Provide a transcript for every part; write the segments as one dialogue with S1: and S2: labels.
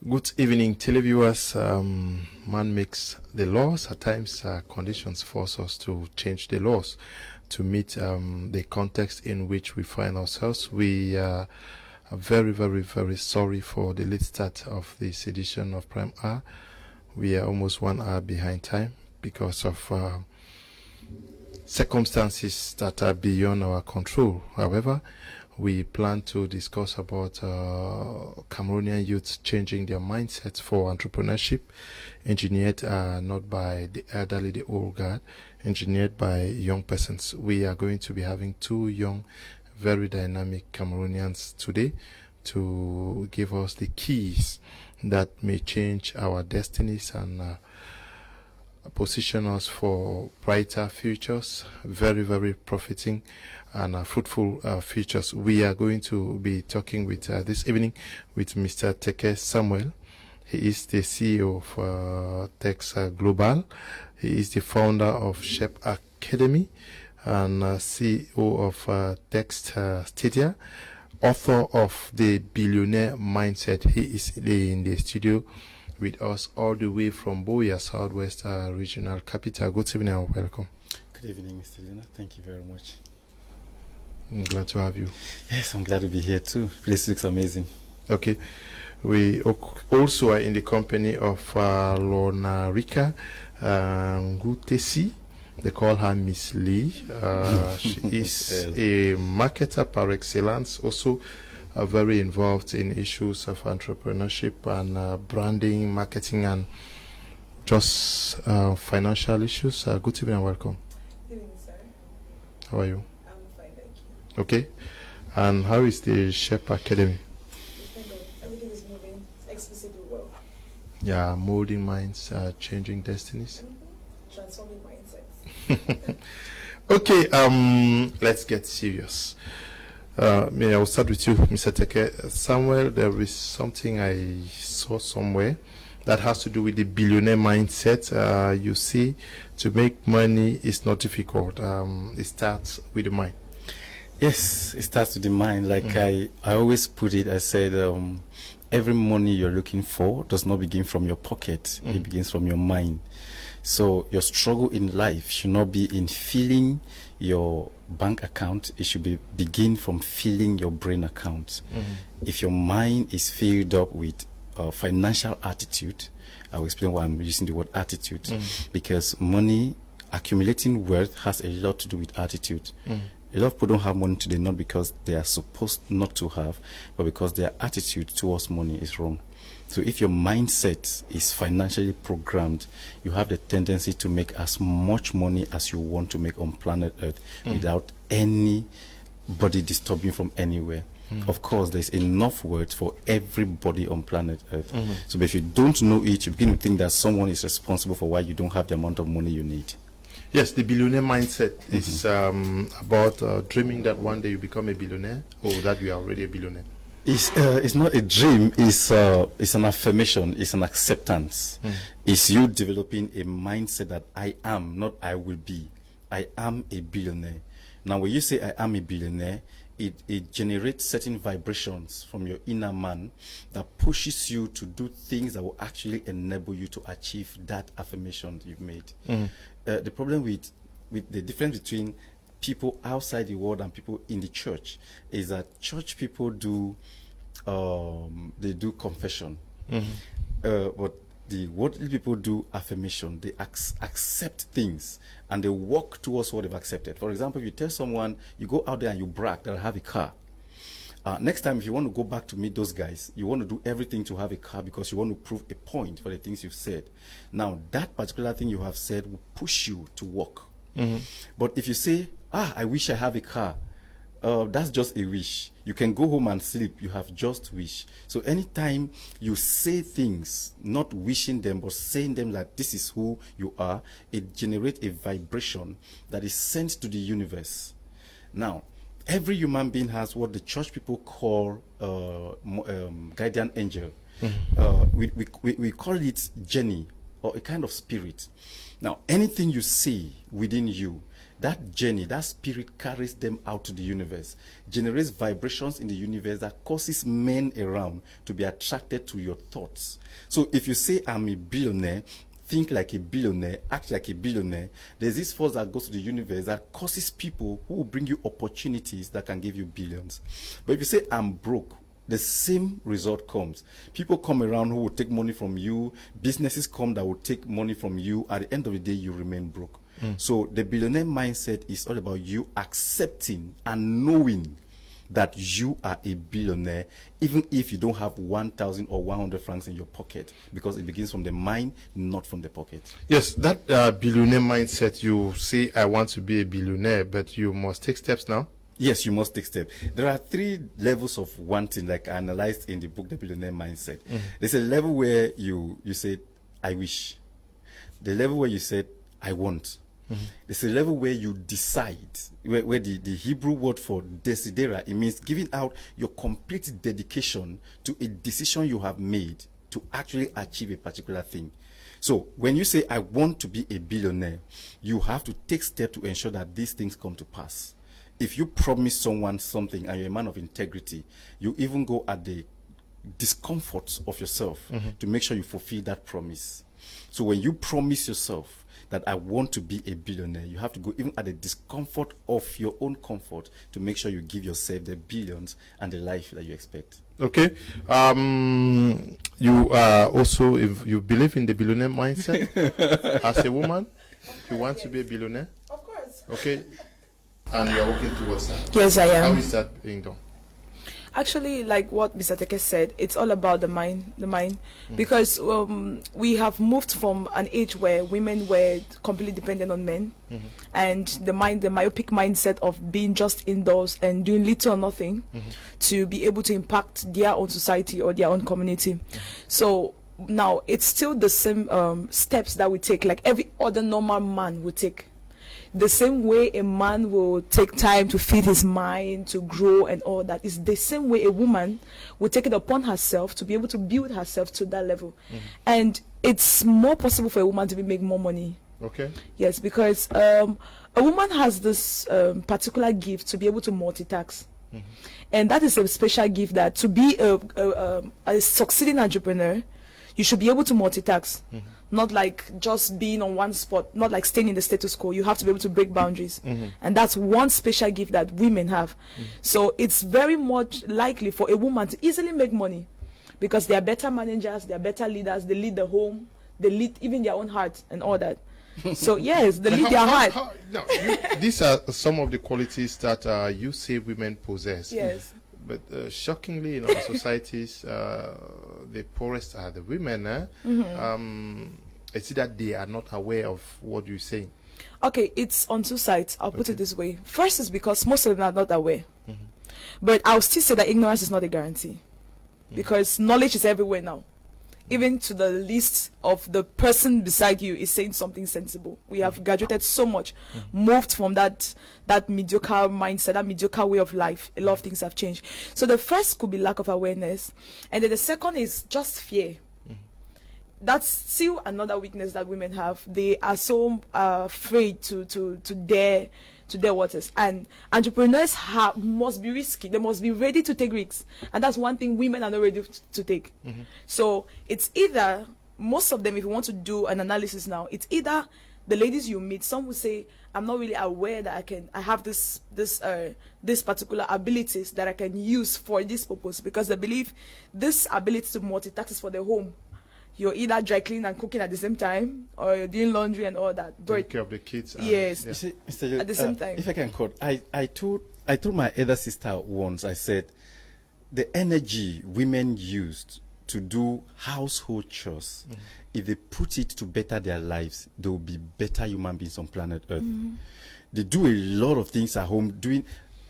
S1: Good evening, televiewers. Man makes the laws. At times, conditions force us to change the laws to meet the context in which we find ourselves. We are very, very, very sorry for the late start of this edition of Prime Hour. We are almost 1 hour behind time because of circumstances that are beyond our control. However, we plan to discuss about Cameroonian youths changing their mindsets for entrepreneurship, engineered not by the elderly, the old guard, engineered by young persons. We are going to be having two young, very dynamic Cameroonians today to give us the keys that may change our destinies and position us for brighter futures, very, very profiting and fruitful futures. We are going to be talking with this evening with Mr. TEKE Samuel. He is the CEO of TEKE Global. He is the founder of SHEP Academy and CEO of TEKE Stadia, author of the Billionaire Mindset. He is in the studio with us all the way from Boya, Southwest Regional Capital. Good evening and welcome.
S2: Good evening, Mr. Leonard. Thank you very much.
S1: I'm glad to have you.
S2: Yes, I'm glad to be here too. Place looks amazing.
S1: Okay. We also are in the company of LORNARICA, NGUETUSSI. They call her Miss Lee. She is a marketer par excellence, also very involved in issues of entrepreneurship and branding, marketing, and just financial issues. Good evening and welcome.
S3: Good evening, sir.
S1: How are you?
S3: I'm fine, thank you.
S1: Okay. And how is the SHEP Academy?
S3: Everything is moving explicitly well.
S1: Yeah, molding minds, changing destinies.
S3: Transforming mindsets.
S1: Okay, let's get serious. May I start with you, Mr. TEKE Samuel. There is something I saw somewhere that has to do with the billionaire mindset. You see, to make money is not difficult. It starts with the mind.
S2: Yes, it starts with the mind. Like I always put it, I said, every money you're looking for does not begin from your pocket. It begins from your mind. So your struggle in life should not be in filling your bank account. It should begin from filling your brain account. If your mind is filled up with financial attitude, I'll explain why I'm using the word attitude, because money, accumulating wealth has a lot to do with attitude. A lot of people don't have money today, not because they are supposed not to have, but because their attitude towards money is wrong. So if your mindset is financially programmed, you have the tendency to make as much money as you want to make on planet Earth without anybody disturbing from anywhere. Of course, there's enough wealth for everybody on planet Earth. So if you don't know it, you begin to think that someone is responsible for why you don't have the amount of money you need.
S1: Yes, the billionaire mindset is about dreaming that one day you become a billionaire, or that you are already a billionaire.
S2: It's not a dream. It's an affirmation. It's an acceptance. It's you developing a mindset that I am, not I will be. I am a billionaire. Now, when you say I am a billionaire, it generates certain vibrations from your inner man that pushes you to do things that will actually enable you to achieve that affirmation you've made. The problem with the difference between people outside the world and people in the church is that church people do they do confession, but the worldly people do affirmation. They accept things and they walk towards what they've accepted. For example, if you tell someone, you go out there and you brag that I have a car. Next time, if you want to go back to meet those guys, you want to do everything to have a car because you want to prove a point for the things you've said. Now, that particular thing you have said will push you to walk. But if you say, I wish I have a car, that's just a wish. You can go home and sleep. You have just wish. So anytime you say things, not wishing them, but saying them like this is who you are, it generates a vibration that is sent to the universe. Now, every human being has what the church people call guardian angel. We call it Jenny, or a kind of spirit. Now, anything you say within you, that journey, that spirit carries them out to the universe, generates vibrations in the universe that causes men around to be attracted to your thoughts. So if you say, I'm a billionaire, think like a billionaire, act like a billionaire, there's this force that goes to the universe that causes people who will bring you opportunities that can give you billions. But if you say, I'm broke, the same result comes. People come around who will take money from you. Businesses come that will take money from you. At the end of the day, you remain broke. So the billionaire mindset is all about you accepting and knowing that you are a billionaire, even if you don't have 1,000 or 100 francs in your pocket, because it begins from the mind, not from the pocket.
S1: Yes, that billionaire mindset, you say, I want to be a billionaire, but you must take steps now.
S2: Yes, you must take steps. There are 3 levels of wanting, like I analyzed in the book, The Billionaire Mindset. There's a level where you said, I wish. The level where you said, I want. There's a level where you decide, where the Hebrew word for desidera, it means giving out your complete dedication to a decision you have made to actually achieve a particular thing. So when you say, I want to be a billionaire, you have to take steps to ensure that these things come to pass. If you promise someone something and you're a man of integrity, you even go at the discomfort of yourself to make sure you fulfill that promise. So when you promise yourself that I want to be a billionaire, you have to go even at the discomfort of your own comfort to make sure you give yourself the billions and the life that you expect.
S1: Okay. You also, if you believe in the billionaire mindset, as a woman, you want to be a billionaire?
S3: Of course.
S1: Okay. And you are working towards that.
S3: Yes, I am.
S1: How is that being done?
S3: Actually, like what Mr. Teke said, it's all about the mind. Because we have moved from an age where women were completely dependent on men, and the myopic mindset of being just indoors and doing little or nothing to be able to impact their own society or their own community. So now it's still the same steps that we take, like every other normal man would take. The same way a man will take time to feed his mind, to grow and all that, is the same way a woman will take it upon herself to be able to build herself to that level. And it's more possible for a woman to make more money.
S1: Okay.
S3: Yes, because a woman has this particular gift to be able to multitask. And that is a special gift, that to be a succeeding entrepreneur, you should be able to multitask. Not like just being on one spot, not like staying in the status quo. You have to be able to break boundaries. And that's one special gift that women have. So it's very much likely for a woman to easily make money, because they are better managers, they are better leaders, they lead the home, they lead even their own heart and all that. So yes, they lead their heart.
S1: These are some of the qualities that you say women possess.
S3: Yes.
S1: But shockingly, in our societies, the poorest are the women. It's that they are not aware of what you're saying.
S3: Okay, it's on 2 sides. I'll put it this way. First is because most of them are not aware. But I'll still say that ignorance is not a guarantee. Because knowledge is everywhere now. Even to the least of the person beside you is saying something sensible. We have graduated so much, moved from that mediocre mindset, that mediocre way of life. A lot of things have changed. So the first could be lack of awareness. And then the second is just fear. That's still another weakness that women have. They are so afraid to dare waters. And entrepreneurs must be risky. They must be ready to take risks. And that's one thing women are not ready to take. So it's either, most of them, if you want to do an analysis now, it's either the ladies you meet, some will say, I'm not really aware that I have this particular abilities that I can use for this purpose, because they believe this ability to multitask is for the home. You're either dry cleaning and cooking at the same time, or you're doing laundry and all that.
S1: Take care of the kids.
S3: Yes.
S1: Yeah.
S2: You see, Mr.
S3: At the same time.
S2: If I can quote, I told my elder sister once, I said, the energy women used to do household chores, if they put it to better their lives, they will be better human beings on planet Earth. They do a lot of things at home.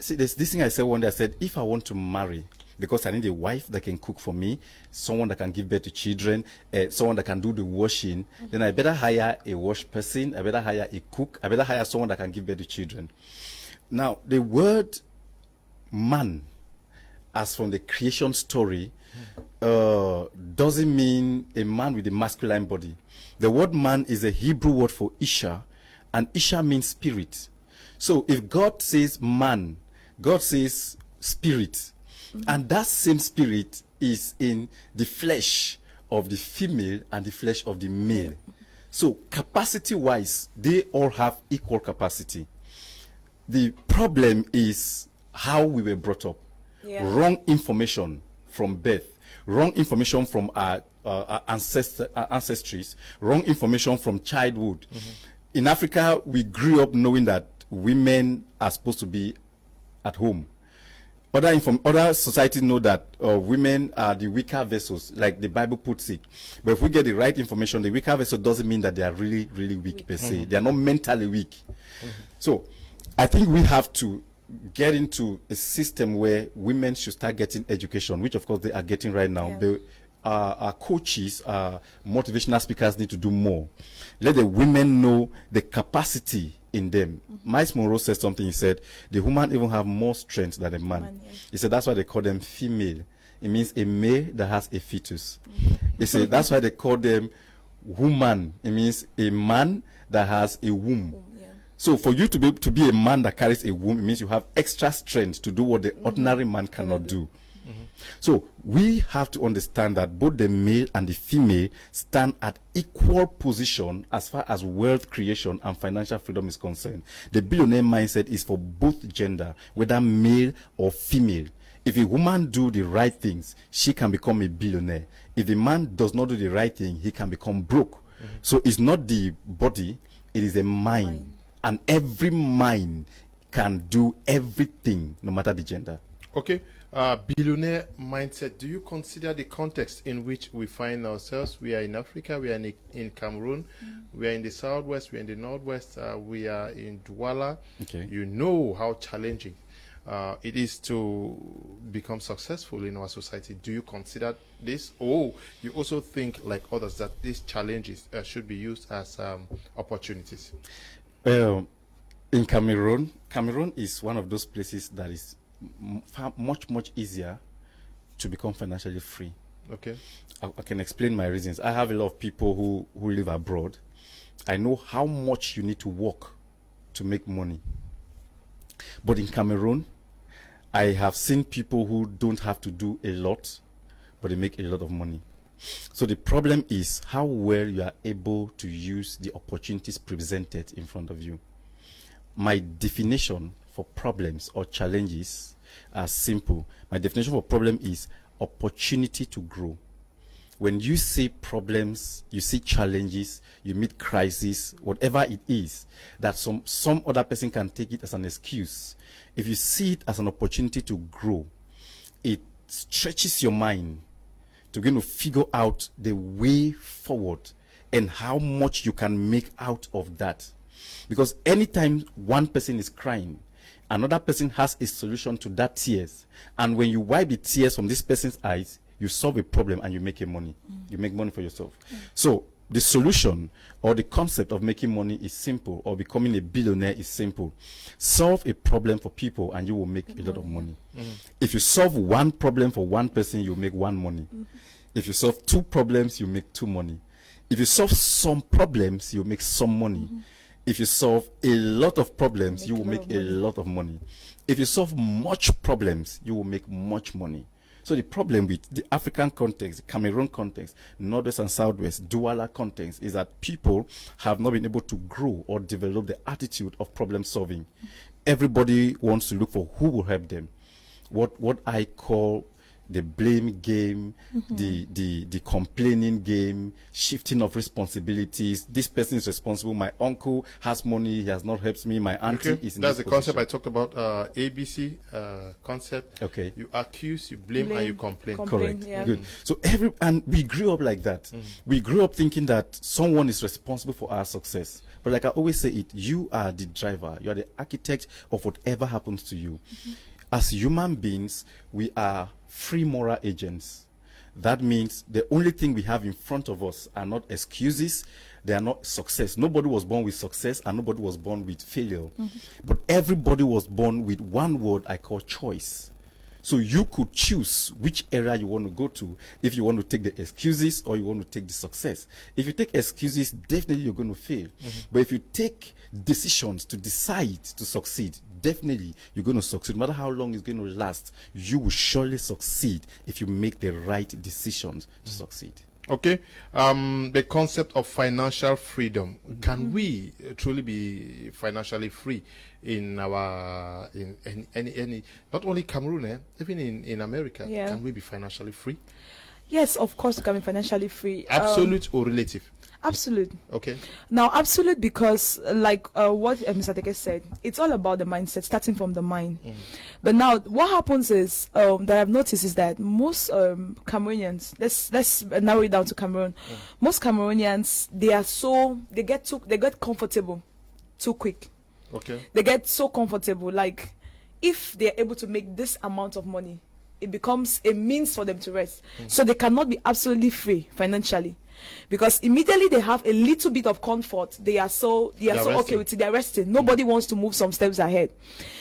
S2: See, there's this thing I said one day. I said, if I want to marry, because I need a wife that can cook for me, someone that can give birth to children, someone that can do the washing, then I better hire a wash person, I better hire a cook, I better hire someone that can give birth to children. Now, the word man, as from the creation story, doesn't mean a man with a masculine body. The word man is a Hebrew word for Isha, and Isha means spirit. So if God says man, God says spirit, and that same spirit is in the flesh of the female and the flesh of the male. So capacity wise, they all have equal capacity. The problem is how we were brought up. Wrong information from birth, wrong information from our ancestries, wrong information from childhood. In Africa, we grew up knowing that women are supposed to be at home. Other societies know that women are the weaker vessels, like the Bible puts it. But if we get the right information, the weaker vessel doesn't mean that they are really, really weak per se. They are not mentally weak. So I think we have to get into a system where women should start getting education, which of course they are getting right now. Our coaches, motivational speakers need to do more. Let the women know the capacity in them. Miles Monroe said something. He said the woman even have more strength than a man. He said that's why they call them female. It means a male that has a fetus. He said that's why they call them woman. It means a man that has a womb. So for you to be a man that carries a womb, it means you have extra strength to do what the ordinary man cannot do. So we have to understand that both the male and the female stand at equal position as far as wealth creation and financial freedom is concerned. The billionaire mindset is for both gender, whether male or female. If a woman do the right things, she can become a billionaire. If a man does not do the right thing, he can become broke. So it's not the body, it is a mind. And every mind can do everything, no matter the gender.
S1: Okay. Billionaire mindset, do you consider the context in which we find ourselves? We are in Africa, we are in Cameroon, we are in the southwest, we are in the northwest, we are in Douala. You know how challenging it is to become successful in our society. Do you consider this? Or you also think, like others, that these challenges should be used as opportunities?
S2: In Cameroon is one of those places that is much easier to become financially free.
S1: Okay.
S2: I can explain my reasons. I have a lot of people who live abroad. I know how much you need to work to make money. But in Cameroon, I have seen people who don't have to do a lot, but they make a lot of money. So the problem is how well you are able to use the opportunities presented in front of you. My definition for problems or challenges are simple. My definition for problem is opportunity to grow. When you see problems, you see challenges, you meet crises, whatever it is, that some other person can take it as an excuse. If you see it as an opportunity to grow, it stretches your mind to begin to figure out the way forward and how much you can make out of that. Because anytime one person is crying, another person has a solution to that tears. And when you wipe the tears from this person's eyes, you solve a problem and you make money. You make money for yourself. So the solution or the concept of making money is simple, or becoming a billionaire is simple. Solve a problem for people and you will make a lot of money. If you solve one problem for one person, you make one money. If you solve two problems, you make two money. If you solve some problems, you make some money. If you solve a lot of problems, you will make a lot of money. If you solve much problems, you will make much money. So the problem with the African context, the Cameroon context, Northwest and Southwest, Douala context, is that people have not been able to grow or develop the attitude of problem solving. Everybody wants to look for who will help them. What I call the blame game, the complaining game, shifting of responsibilities. This person is responsible. My uncle has money, he has not helped me. My auntie is in
S1: That's
S2: this
S1: the concept
S2: position.
S1: I talked about, ABC concept.
S2: Okay.
S1: You accuse, you blame, and you complain.
S2: Correct.
S3: Yeah.
S2: Good. So and we grew up like that. We grew up thinking that someone is responsible for our success. But like I always say it, you are the driver. You are the architect of whatever happens to you. As human beings, we are free moral agents. That means the only thing we have in front of us are not excuses, they are not success. Nobody was born with success and nobody was born with failure. But everybody was born with one word I call choice. So you could choose which area you want to go to, if you want to take the excuses or you want to take the success. If you take excuses, definitely you're going to fail. But if you take decisions to decide to succeed, definitely you're going to succeed. No matter how long it's going to last, you will surely succeed if you make the right decisions to succeed.
S1: Okay, the concept of financial freedom. Can we truly be financially free in our any not only Cameroon, even in America?
S3: Yeah.
S1: Can we be financially free?
S3: Yes, of course, you can be financially free.
S1: Absolute or relative?
S3: Absolute.
S1: Okay.
S3: Now, absolute, because like what Mr. Teke said, it's all about the mindset, starting from the mind. But now, what happens is that I've noticed is that most Cameroonians, let's narrow it down to Cameroon. Most Cameroonians, they get comfortable too quick.
S1: Okay.
S3: They get so comfortable, like if they're able to make this amount of money, it becomes a means for them to rest. So they cannot be absolutely free financially. Because immediately they have a little bit of comfort, they are so okay with it, they're resting. Nobody wants to move some steps ahead.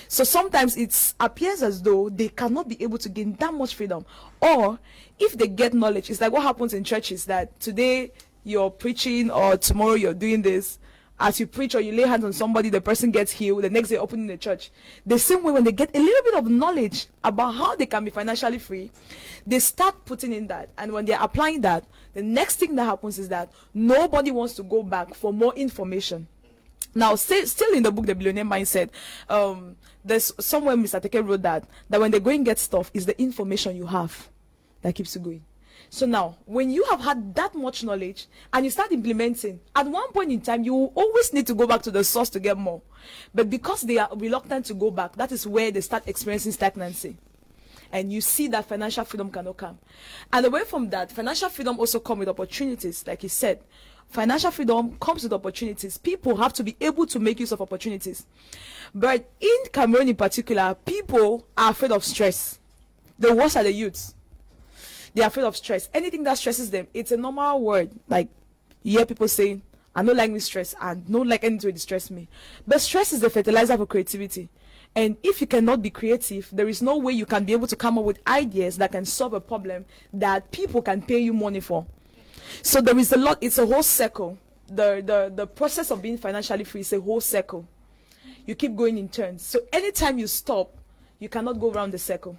S3: So sometimes it appears as though they cannot be able to gain that much freedom. Or if they get knowledge, it's like what happens in churches, that today you're preaching or tomorrow you're doing this. As you preach or you lay hands on somebody, the person gets healed, the next day opening the church. The same way, when they get a little bit of knowledge about how they can be financially free, they start putting in that. And when they're applying that, the next thing that happens is that nobody wants to go back for more information. Now, still in the book, The Billionaire Mindset, there's somewhere Mr. Teke wrote that when they go and get stuff, is the information you have that keeps you going. So now, when you have had that much knowledge and you start implementing, at one point in time, you will always need to go back to the source to get more. But because they are reluctant to go back, that is where they start experiencing stagnancy. And you see that financial freedom cannot come. And away from that, financial freedom also comes with opportunities. Like he said, financial freedom comes with opportunities. People have to be able to make use of opportunities. But in Cameroon in particular, people are afraid of stress. The worst are the youths. They're afraid of stress. Anything that stresses them, it's a normal word. Like, you hear people saying, I don't like me stress, and don't like anything to distress me. But stress is the fertilizer for creativity. And if you cannot be creative, there is no way you can be able to come up with ideas that can solve a problem that people can pay you money for. So there is a lot, it's a whole circle. The process of being financially free is a whole circle. You keep going in turns. So anytime you stop, you cannot go around the circle.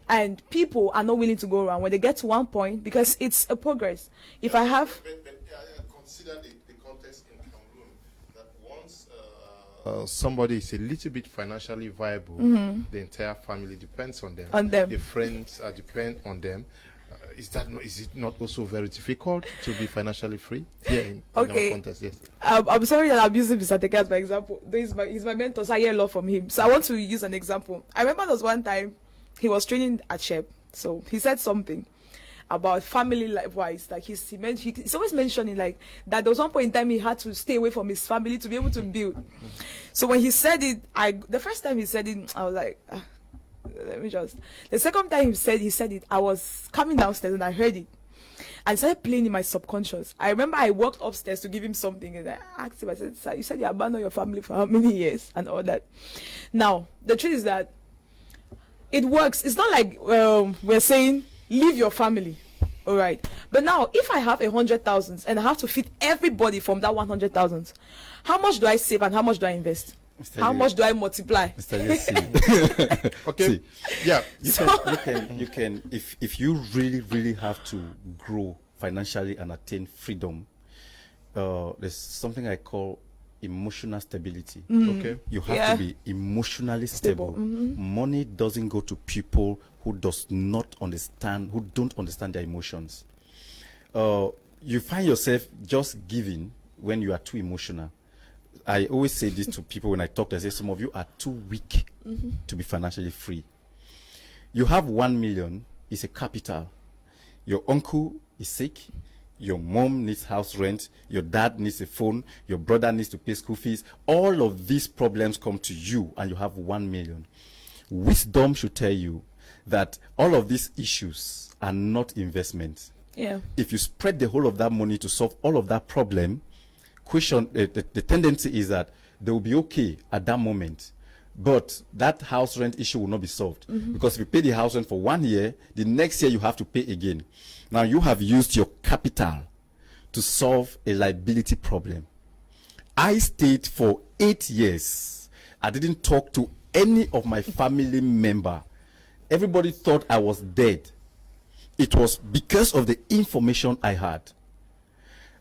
S3: And people are not willing to go around when they get to one point, because it's a progress. If I have...
S1: consider the context in Cameroon, that once somebody is a little bit financially viable, the entire family depends on them. The friends depend on them. Is it not also very difficult to be financially free? Yeah, in our context, yes. I'm sorry that I'm using Mr. Teke as my example. He's my mentor, so I hear a lot from him. So I want to use an example. I remember there was one time he was training at SHEP, so he said something about family life-wise. Like he's always mentioning like that there was one point in time he had to stay away from his family to be able to build. So when he said it, the first time he said it, I was like, let me just. The second time he said it, I was coming downstairs and I heard it, and it started playing in my subconscious. I remember I walked upstairs to give him something, and I asked him, I said, "Sir, you said you abandoned your family for how many years and all that?" Now the truth is that it works. It's not like we're saying leave your family, all right? But now, if I have 100,000 and I have to feed everybody from that 100,000, how much do I save and how much do I invest? How much do I multiply?
S2: Okay. See, yeah. You can if you really have to grow financially and attain freedom, there's something I call emotional stability. Okay, you have to be emotionally stable. Money doesn't go to people who don't understand their emotions. You find yourself just giving when you are too emotional. I always say this to people when I talk to them. I say some of you are too weak to be financially free. You have 1 million, it's a capital. Your uncle is sick. Your mom needs house rent, your dad needs a phone, your brother needs to pay school fees. All of these problems come to you and you have 1 million. Wisdom should tell you that all of these issues are not investments. Yeah. If you spread the whole of that money to solve all of that problem, the tendency is that they will be okay at that moment. But that house rent issue will not be solved, because if you pay the house rent for 1 year, the next year you have to pay again. Now you have used your capital to solve a liability problem. I stayed for 8 years. I didn't talk to any of my family member. Everybody thought I was dead. It was because of the information I had.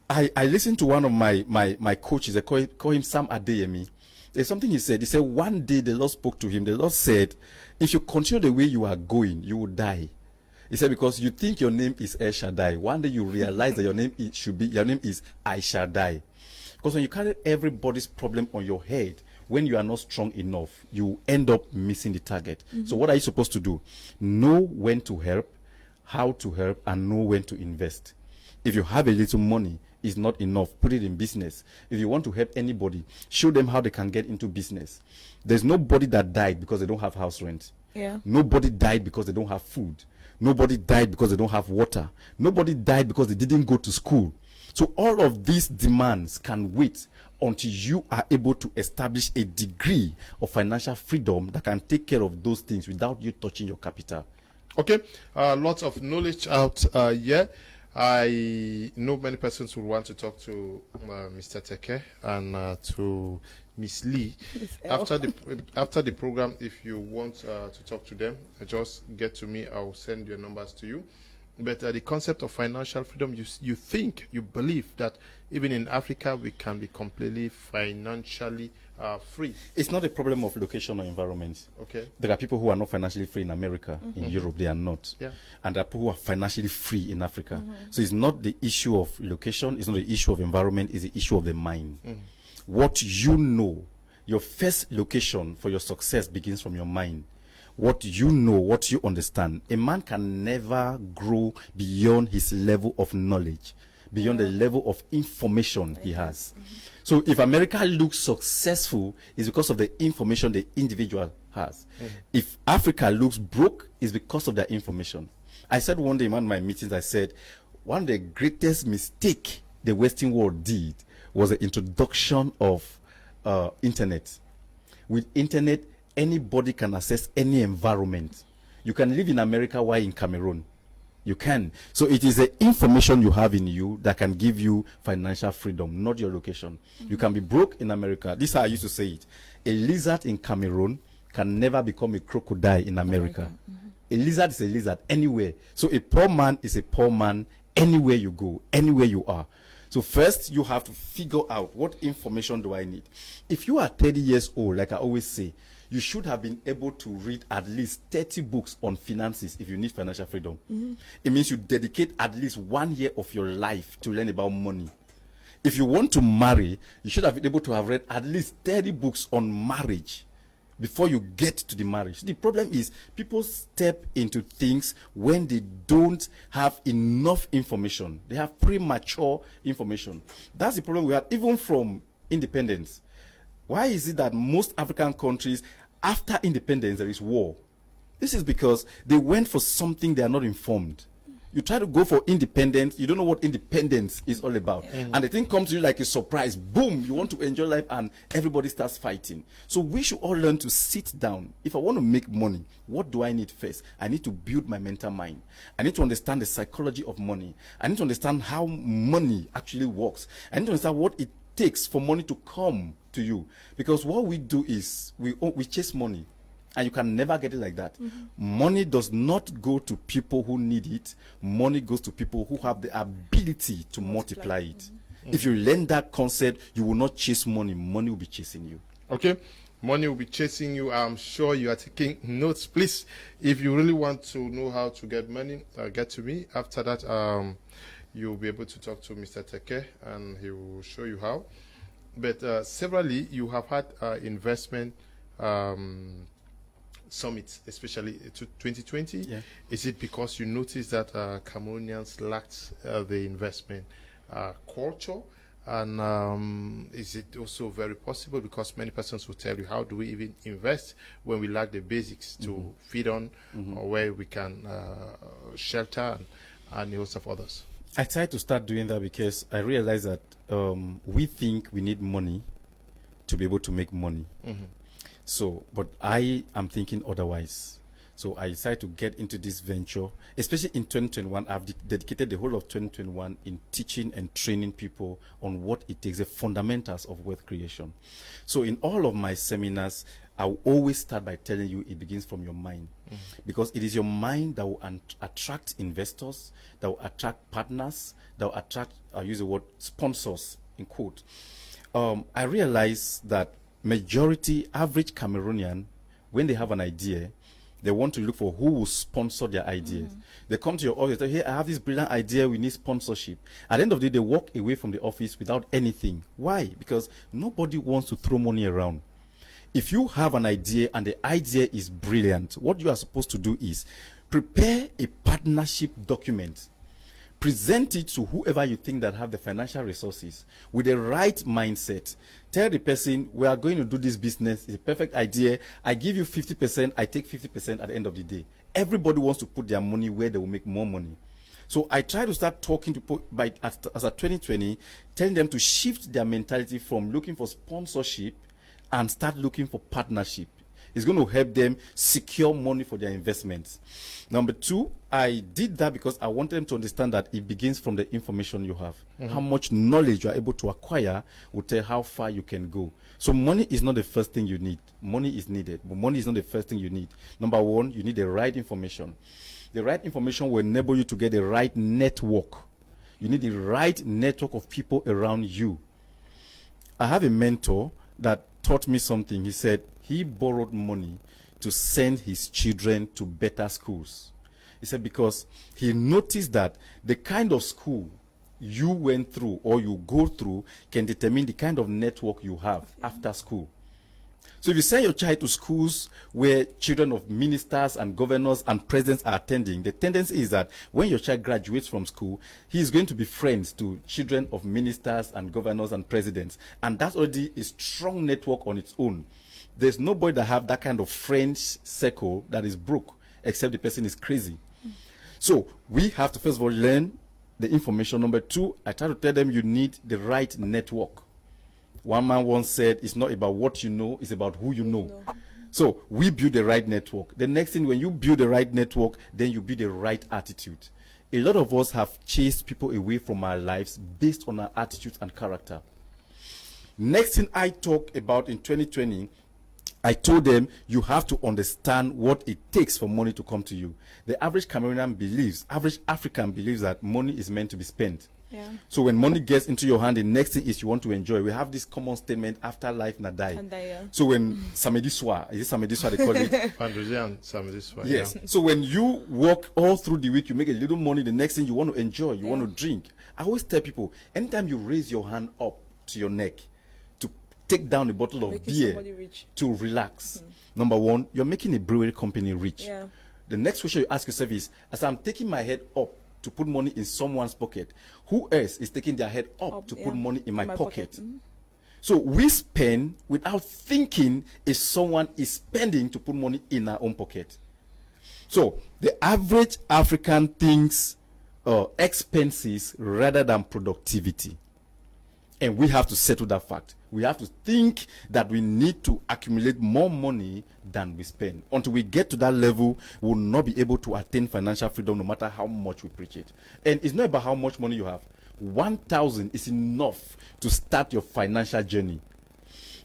S2: I listened to one of my coaches. I call him Sam Adeyemi. There's something he said. He said one day the Lord spoke to him. The Lord said, if you continue the way you are going, you will die. He said, because you think your name is El Shaddai. One day you realize that your name is I Shall Die. Because when you carry everybody's problem on your head, when you are not strong enough, you end up missing the target. So what are you supposed to do? Know when to help, how to help, and know when to invest. If you have a little money, it's not enough. Put it in business. If you want to help anybody, show them how they can get into business. There's nobody that died because they don't have house rent.
S3: Yeah.
S2: Nobody died because they don't have food. Nobody died because they don't have water. Nobody died because they didn't go to school. So all of these demands can wait until you are able to establish a degree of financial freedom that can take care of those things without you touching your capital.
S1: Okay, lots of knowledge out here. I know many persons will want to talk to Mr. Teke and to Miss Lee after the program. If you want to talk to them, just get to me. I'll send your numbers to you. But the concept of financial freedom, you believe that even in Africa we can be completely financially free.
S2: It's not a problem of location or environment.
S1: Okay.
S2: There are people who are not financially free in America. In Europe they are not.
S1: Yeah.
S2: And there are people who are financially free in Africa. So it's not the issue of location, it's not the issue of environment, it's the issue of the mind. What you know, your first location for your success begins from your mind. What you know, what you understand. A man can never grow beyond his level of knowledge, beyond the level of information he has. So if America looks successful, it's because of the information the individual has. If Africa looks broke, it's because of their information. I said one day in one of my meetings, I said, one of the greatest mistakes the Western world did was the introduction of internet. With internet, anybody can access any environment. You can live in America while in Cameroon. You can. So it is the information you have in you that can give you financial freedom, not your location. You can be broke in America. This is how I used to say it. A lizard in Cameroon can never become a crocodile in America. A lizard is a lizard anywhere. So a poor man is a poor man anywhere you go, anywhere you are. So first, you have to figure out what information do I need. If you are 30 years old, like I always say, you should have been able to read at least 30 books on finances if you need financial freedom. It means you dedicate at least 1 year of your life to learn about money. If you want to marry, you should have been able to have read at least 30 books on marriage before you get to the marriage. The problem is people step into things when they don't have enough information. They have premature information. That's the problem we have even from independence. Why is it that most African countries, after independence, there is war? This is because they went for something they are not informed. You try to go for independence, you don't know what independence is all about. And the thing comes to you like a surprise. Boom, you want to enjoy life and everybody starts fighting. So we should all learn to sit down. If I want to make money, what do I need first? I need to build my mental mind. I need to understand the psychology of money. I need to understand how money actually works. I need to understand what it takes for money to come to you. Because what we do is we chase money. And you can never get it like that. Money does not go to people who need it. Money goes to people who have the ability to multiply it. If you learn that concept, you will not chase money. Money will be chasing you.
S1: Okay. Money will be chasing you. I'm sure you are taking notes. Please, if you really want to know how to get money, get to me. After that, you'll be able to talk to Mr. Teke and he will show you how. But severally, you have had investment summits, especially to 2020.
S2: Yeah.
S1: Is it because you noticed that Cameroonians lacked the investment culture? And is it also very possible because many persons will tell you, how do we even invest when we lack the basics to feed on or where we can shelter and host of others?
S2: I tried to start doing that because I realized that we think we need money to be able to make money. So, but I am thinking otherwise. So I decided to get into this venture, especially in 2021. I've dedicated the whole of 2021 in teaching and training people on what it takes, the fundamentals of wealth creation. So in all of my seminars, I will always start by telling you it begins from your mind. Because it is your mind that will attract investors, that will attract partners, that will attract, I use the word sponsors, in quote. I realized that majority, average Cameroonian, when they have an idea, they want to look for who will sponsor their ideas. They come to your office, they say, hey, I have this brilliant idea, we need sponsorship. At the end of the day, they walk away from the office without anything. Why? Because nobody wants to throw money around. If you have an idea and the idea is brilliant, what you are supposed to do is prepare a partnership document. Present it to whoever you think that have the financial resources with the right mindset. Tell the person, we are going to do this business. It's a perfect idea. I give you 50%. I take 50% at the end of the day. Everybody wants to put their money where they will make more money. So I try to start talking to people as a 2020, telling them to shift their mentality from looking for sponsorship and start looking for partnership. It's going to help them secure money for their investments. Number two, I did that because I wanted them to understand that it begins from the information you have. How much knowledge you are able to acquire will tell how far you can go. So money is not the first thing you need. Money is needed, but money is not the first thing you need. Number one, you need the right information. The right information will enable you to get the right network. You need the right network of people around you. I have a mentor that taught me something. He said he borrowed money to send his children to better schools. He said because he noticed that the kind of school you went through or you go through can determine the kind of network you have after school. So if you send your child to schools where children of ministers and governors and presidents are attending, the tendency is that when your child graduates from school, he is going to be friends to children of ministers and governors and presidents. And that's already a strong network on its own. There's nobody that have that kind of friends circle that is broke, except the person is crazy. So we have to first of all learn the information. Number two, I try to tell them you need the right network. One man once said, it's not about what you know, it's about who you know. So we build the right network. The next thing, when you build the right network, then you build the right attitude. A lot of us have chased people away from our lives based on our attitudes and character. Next thing I talked about in 2020, I told them you have to understand what it takes for money to come to you. The average Cameroonian believes, average African believes that money is meant to be spent.
S3: Yeah.
S2: So when money gets into your hand, the next thing is you want to enjoy. We have this common statement, after life na die.
S3: Yeah.
S2: So when Samediswa, is it Samediswa they call it?
S1: Samediswa.
S2: Yes.
S1: Yeah.
S2: So when you work all through the week, you make a little money, the next thing you want to enjoy, you want to drink. I always tell people, anytime you raise your hand up to your neck to take down a bottle of beer to relax, number one, you're making a brewery company rich. Yeah. The next question you ask yourself is, as I'm taking my head up to put money in someone's pocket, who else is taking their head up to put money in my pocket? So we spend without thinking if someone is spending to put money in our own pocket. So the average African thinks expenses rather than productivity. And we have to settle that fact. We have to think that we need to accumulate more money than we spend. Until we get to that level, we will not be able to attain financial freedom no matter how much we preach it. And it's not about how much money you have. 1,000 is enough to start your financial journey.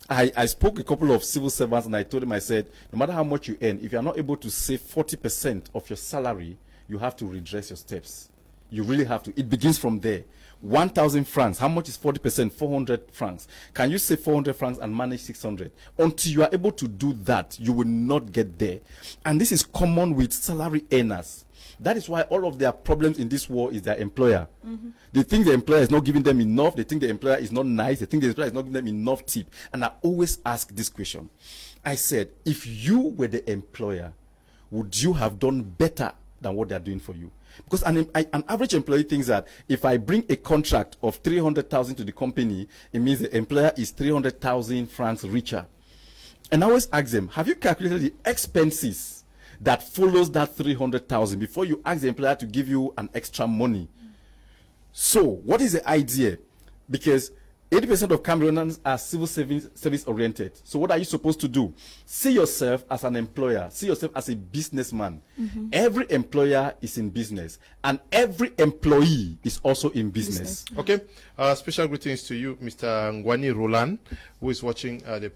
S2: I spoke a couple of civil servants and I told them, I said, no matter how much you earn, if you are not able to save 40% of your salary, you have to redress your steps. You really have to. It begins from there. 1,000 francs. How much is 40%? 400 francs. Can you save 400 francs and manage 600? Until you are able to do that, you will not get there. And this is common with salary earners. That is why all of their problems in this world is their employer. They think the employer is not giving them enough. They think the employer is not nice. They think the employer is not giving them enough tip. And I always ask this question. I said, if you were the employer, would you have done better than what they are doing for you? Because an average employee thinks that if I bring a contract of 300,000 to the company, it means the employer is 300,000 francs richer. And I always ask them, have you calculated the expenses that follows that 300,000 before you ask the employer to give you an extra money? So what is the idea? Because 80% of Cameroonians are civil service oriented. So what are you supposed to do? See yourself as an employer. See yourself as a businessman. Every employer is in business, and every employee is also in business.
S1: Okay. Special greetings to you, Mr. Ngwani Roland, who is watching the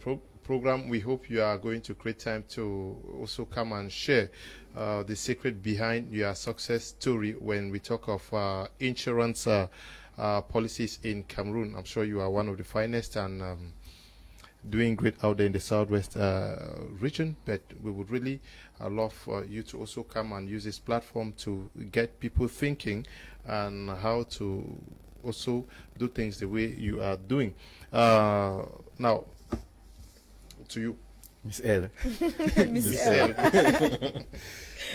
S1: program. We hope you are going to create time to also come and share the secret behind your success story when we talk of insurance policies in Cameroon. I'm sure you are one of the finest and doing great out there in the southwest region, but we would really love for you to also come and use this platform to get people thinking and how to also do things the way you are doing. Now, to you,
S2: Miss L.
S3: Miss L.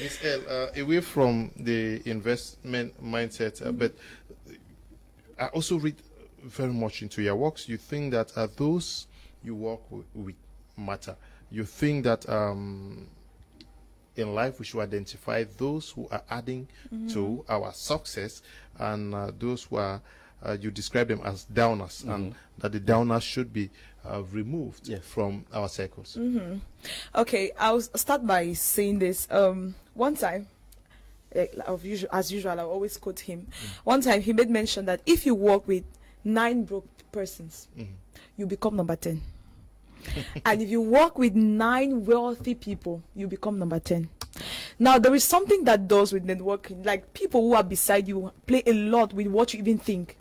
S1: Miss L, away from the investment mindset, but I also read very much into your works. You think that those you work with matter. You think that in life we should identify those who are adding to our success and those who are, you describe them as downers, and that the downers should be removed from our circles.
S3: Okay, I'll start by saying this. One time, as usual, I always quote him. One time he made mention that if you work with 9 broke persons, you become number 10. And if you work with 9 wealthy people, you become number 10. Now, there is something that does with networking, like people who are beside you play a lot with what you even think.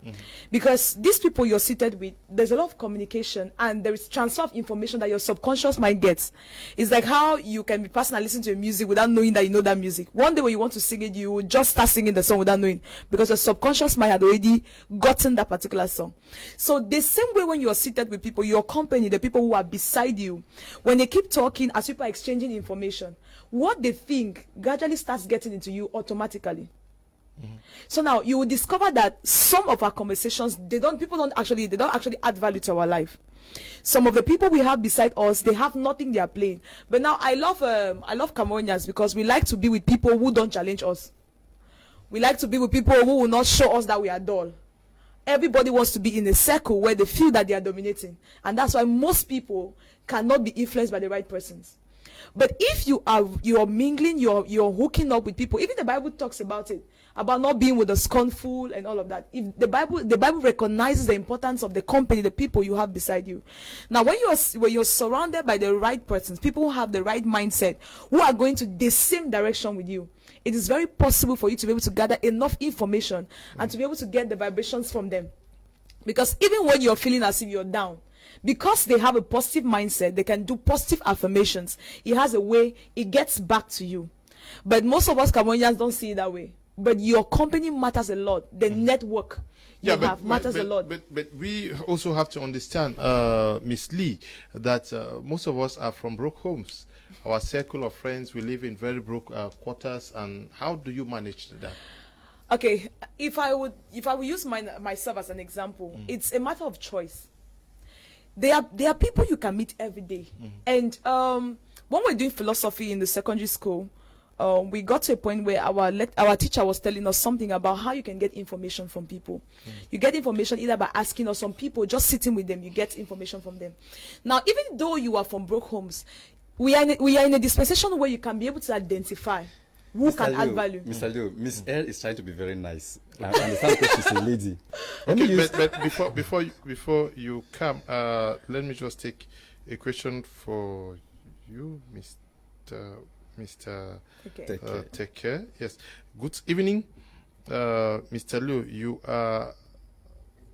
S3: Because these people you're seated with, there's a lot of communication and there is transfer of information that your subconscious mind gets. It's like how you can be passing and listen to a music without knowing that you know that music. One day when you want to sing it, you will just start singing the song without knowing, because your subconscious mind had already gotten that particular song. So the same way when you're seated with people, your company, the people who are beside you, when they keep talking, as people are exchanging information, what they think gradually starts getting into you automatically. So now you will discover that some of our conversations, they don't actually add value to our life. Some of the people we have beside us, they have nothing they are playing. But now I love Cameroonians because we like to be with people who don't challenge us. We like to be with people who will not show us that we are dull. Everybody wants to be in a circle where they feel that they are dominating, and that's why most people cannot be influenced by the right persons. But if you are mingling, you're hooking up with people. Even the Bible talks about it, about not being with the scornful and all of that. If the Bible recognizes the importance of the company, the people you have beside you. Now, when you're surrounded by the right persons, people who have the right mindset, who are going to the same direction with you, it is very possible for you to be able to gather enough information and to be able to get the vibrations from them. Because even when you're feeling as if you're down, because they have a positive mindset, they can do positive affirmations. It has a way, it gets back to you. But most of us Cameroonians don't see it that way. But your company matters a lot. The network matters a lot.
S1: But we also have to understand, Miss Lee, that most of us are from broke homes. Our circle of friends, we live in very broke quarters. And how do you manage that?
S3: Okay, if I would use myself as an example, it's a matter of choice. There are people you can meet every day. And when we're doing philosophy in the secondary school, we got to a point where our teacher was telling us something about how you can get information from people. You get information either by asking, or some people just sitting with them, you get information from them. Now, even though you are from broke homes, we are in a dispensation where you can be able to identify who
S2: Mr.
S3: can
S2: Leo,
S3: add value.
S2: Mr. Leo, Miss L is trying to be very nice. I understand because she's a lady.
S1: Okay, but before you come, let me just take a question for you, Mr. TEKE. Yes. Good evening, Mr. Leo. You are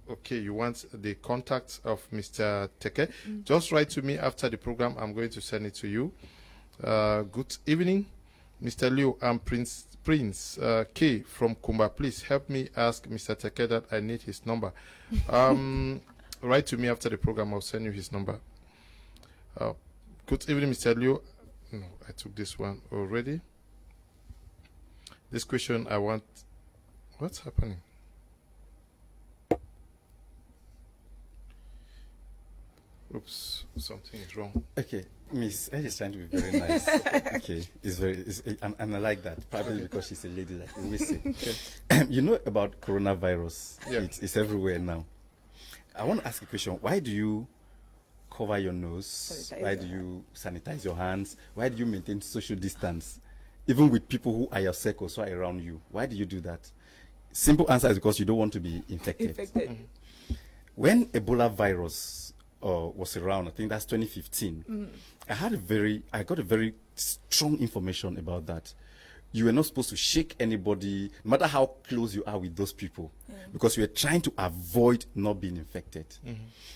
S1: okay. You want the contact of Mr. TEKE? Just write to me after the program. I'm going to send it to you. Good evening, Mr. Leo. I'm Prince K from Kumba. Please help me ask Mr. TEKE that I need his number. Write to me after the program. I'll send you his number. Good evening, Mr. Leo. No, I took this one already. This question I want. What's happening? Oops, something is wrong.
S2: Okay, Miss L is trying to be very nice. Okay, and I like that. Probably because she's a lady, like we say. Okay. You know about coronavirus?
S1: Yeah.
S2: It's everywhere now. I want to ask a question. Why do you cover your nose?
S3: Sanitize
S2: Why do you sanitize your hands? Why do you maintain social distance? Even with people who are your circles, who are around you. Why do you do that? Simple answer is because you don't want to be infected. When Ebola virus was around, I think that's 2015, I got a very strong information about that. You were not supposed to shake anybody, no matter how close you are with those people, because you are trying to avoid not being infected.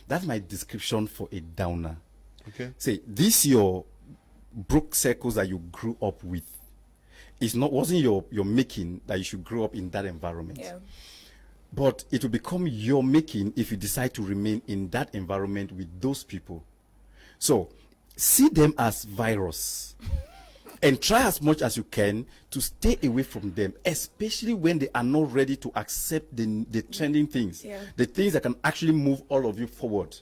S2: That's my description for a downer.
S1: Okay.
S2: Say, this your broke circles that you grew up with. Wasn't your making that you should grow up in that environment.
S3: Yeah.
S2: But it will become your making if you decide to remain in that environment with those people. So, see them as virus. And try as much as you can to stay away from them, especially when they are not ready to accept the trending things, the things that can actually move all of you forward.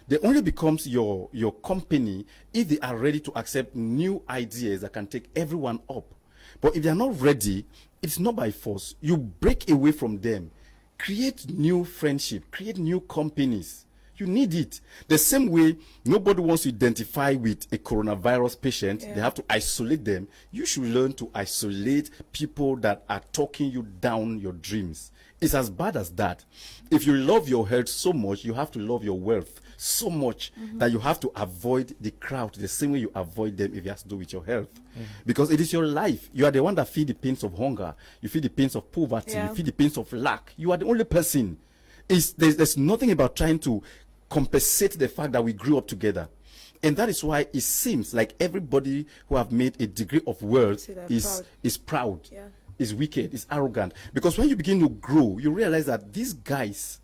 S2: They only becomes your company if they are ready to accept new ideas that can take everyone up. But if they are not ready, it's not by force. You break away from them, create new friendship, create new companies. You need it. The same way nobody wants to identify with a coronavirus patient, they have to isolate them. You should learn to isolate people that are talking you down your dreams. It's as bad as that. If you love your health so much, you have to love your wealth so much that you have to avoid the crowd the same way you avoid them if it has to do with your health. Because it is your life. You are the one that feel the pains of hunger. You feel the pains of poverty. You feel the pains of lack. You are the only person. There's nothing about trying to compensate the fact that we grew up together. And that is why it seems like everybody who have made a degree of wealth is proud, is wicked, is arrogant. Because when you begin to grow, you realize that these guys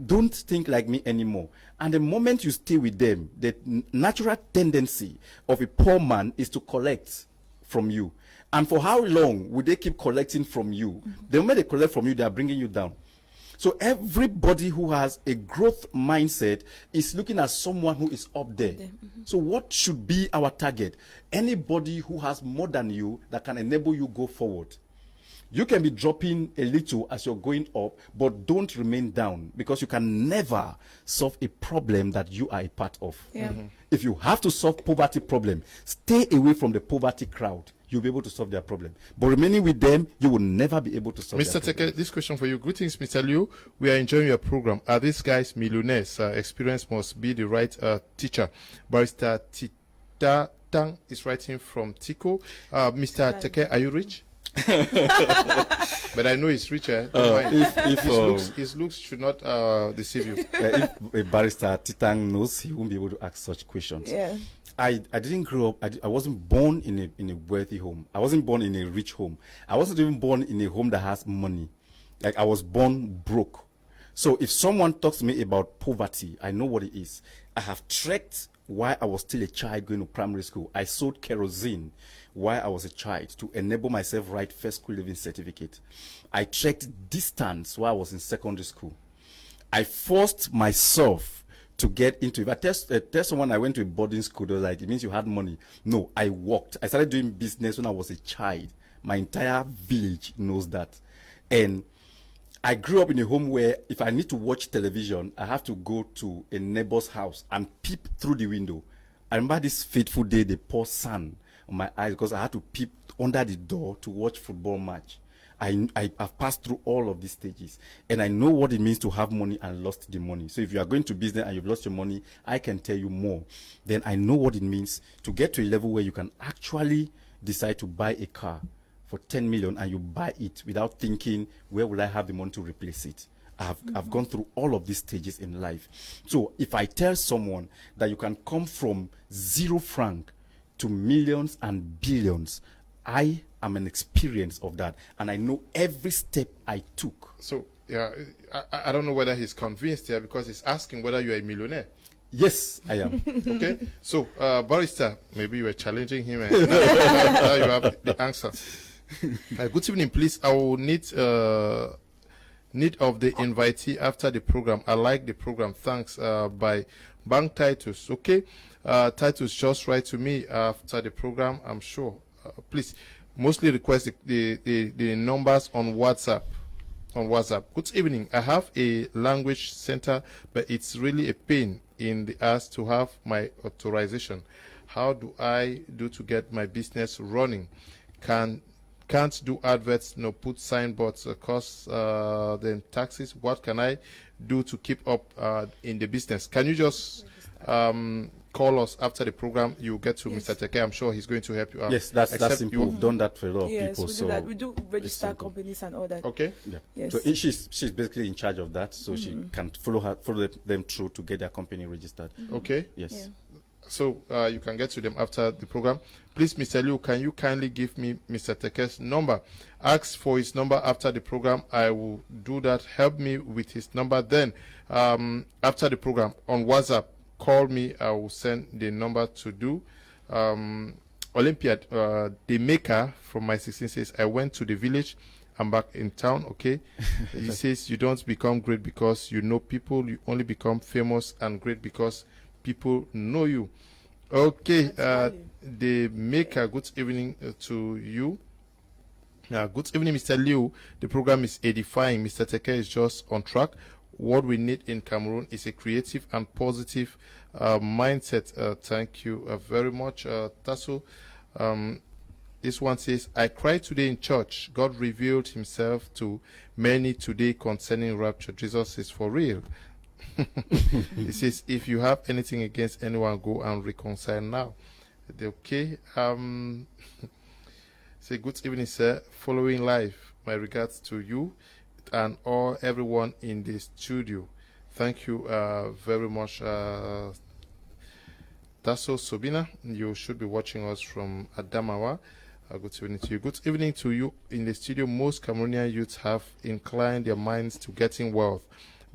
S2: don't think like me anymore. And the moment you stay with them, the natural tendency of a poor man is to collect from you. And for how long would they keep collecting from you? The moment they collect from you, they are bringing you down. So everybody who has a growth mindset is looking at someone who is up there. So what should be our target? Anybody who has more than you that can enable you go forward. You can be dropping a little as you're going up, but don't remain down, because you can never solve a problem that you are a part of. If you have to solve poverty problem, stay away from the poverty crowd. You'll be able to solve their problem. But remaining with them, you will never be able to solve
S1: Mr.
S2: their problem.
S1: Teke, this question for you. Greetings, Mr. Liu. We are enjoying your program. Are these guys millionaires? Experience must be the right teacher. Barrister Tita Tang is writing from Tico. Mr. Teke, are you rich? But I know he's richer. His looks should not deceive you.
S2: If a barrister Titang knows, he won't be able to ask such questions. I didn't grow up. I wasn't born in a wealthy home. I wasn't born in a rich home. I wasn't even born in a home that has money. Like, I was born broke. So if someone talks to me about poverty, I know what it is. I have trekked while I was still a child going to primary school. I sold kerosene while I was a child to enable myself write first school living certificate. I trekked distance while I was in secondary school. I forced myself to get into it. If I tell someone I went to a boarding school, they're like, it means you had money. No, I worked. I started doing business when I was a child. My entire village knows that. And I grew up in a home where if I need to watch television, I have to go to a neighbor's house and peep through the window. I remember this fateful day, they poured sand on my eyes because I had to peep under the door to watch football match. I've passed through all of these stages, and I know what it means to have money and lost the money. So if you are going to business and you've lost your money, I can tell you more. Then I know what it means to get to a level where you can actually decide to buy a car for 10 million and you buy it without thinking, where will I have the money to replace it? I've gone through all of these stages in life. So if I tell someone that you can come from 0 franc to millions and billions, I am an experience of that, and I know every step I took.
S1: So, yeah, I don't know whether he's convinced here, because he's asking whether you're a millionaire.
S2: Yes, I am.
S1: Okay, so, barrister, maybe you were challenging him, and you have the answer. Good evening, please. I will need of the invitee after the program. I like the program. Thanks. By Bank Titus. Okay, Titus, just write to me after the program, I'm sure. Please, mostly request the numbers on WhatsApp. on WhatsApp. Good evening. I have a language center, but it's really a pain in the ass to have my authorization. How do I do to get my business running? Can't do adverts, no put signboards, cost then taxes. What can I do to keep up in the business? Can you just call us after the program? You get to Mr. Teke. I'm sure he's going to help you out.
S2: Yes, that's simple. We've done that for a lot of people.
S3: We do that. We do register companies and all that.
S1: Okay.
S2: Yeah.
S3: Yes.
S2: So she's basically in charge of that, so she can follow them through to get their company registered.
S1: Okay.
S2: Yes.
S3: Yeah.
S1: So you can get to them after the program. Please, Mr. Liu, can you kindly give me Mr. Teke's number? Ask for his number after the program. I will do that. Help me with his number. Then, after the program, on WhatsApp, call me. I will send the number to do. Olympiad, the maker from my 16 says, I went to the village. I'm back in town, okay? He says, you don't become great because you know people. You only become famous and great because people know you. Okay, the maker, good evening to you. Good evening, Mr. Liu. The program is edifying. Mr. Teke is just on track. What we need in Cameroon is a creative and positive mindset. Thank you very much, Tasso. This one says, I cried today in church. God revealed himself to many today concerning rapture. Jesus is for real. It says, if you have anything against anyone, go and reconcile now. Okay. Say, good evening, sir. Following live, my regards to you and everyone in the studio. Thank you very much, Tasso Sobina. You should be watching us from Adamawa. Good evening to you. Good evening to you in the studio. Most Cameroonian youths have inclined their minds to getting wealth.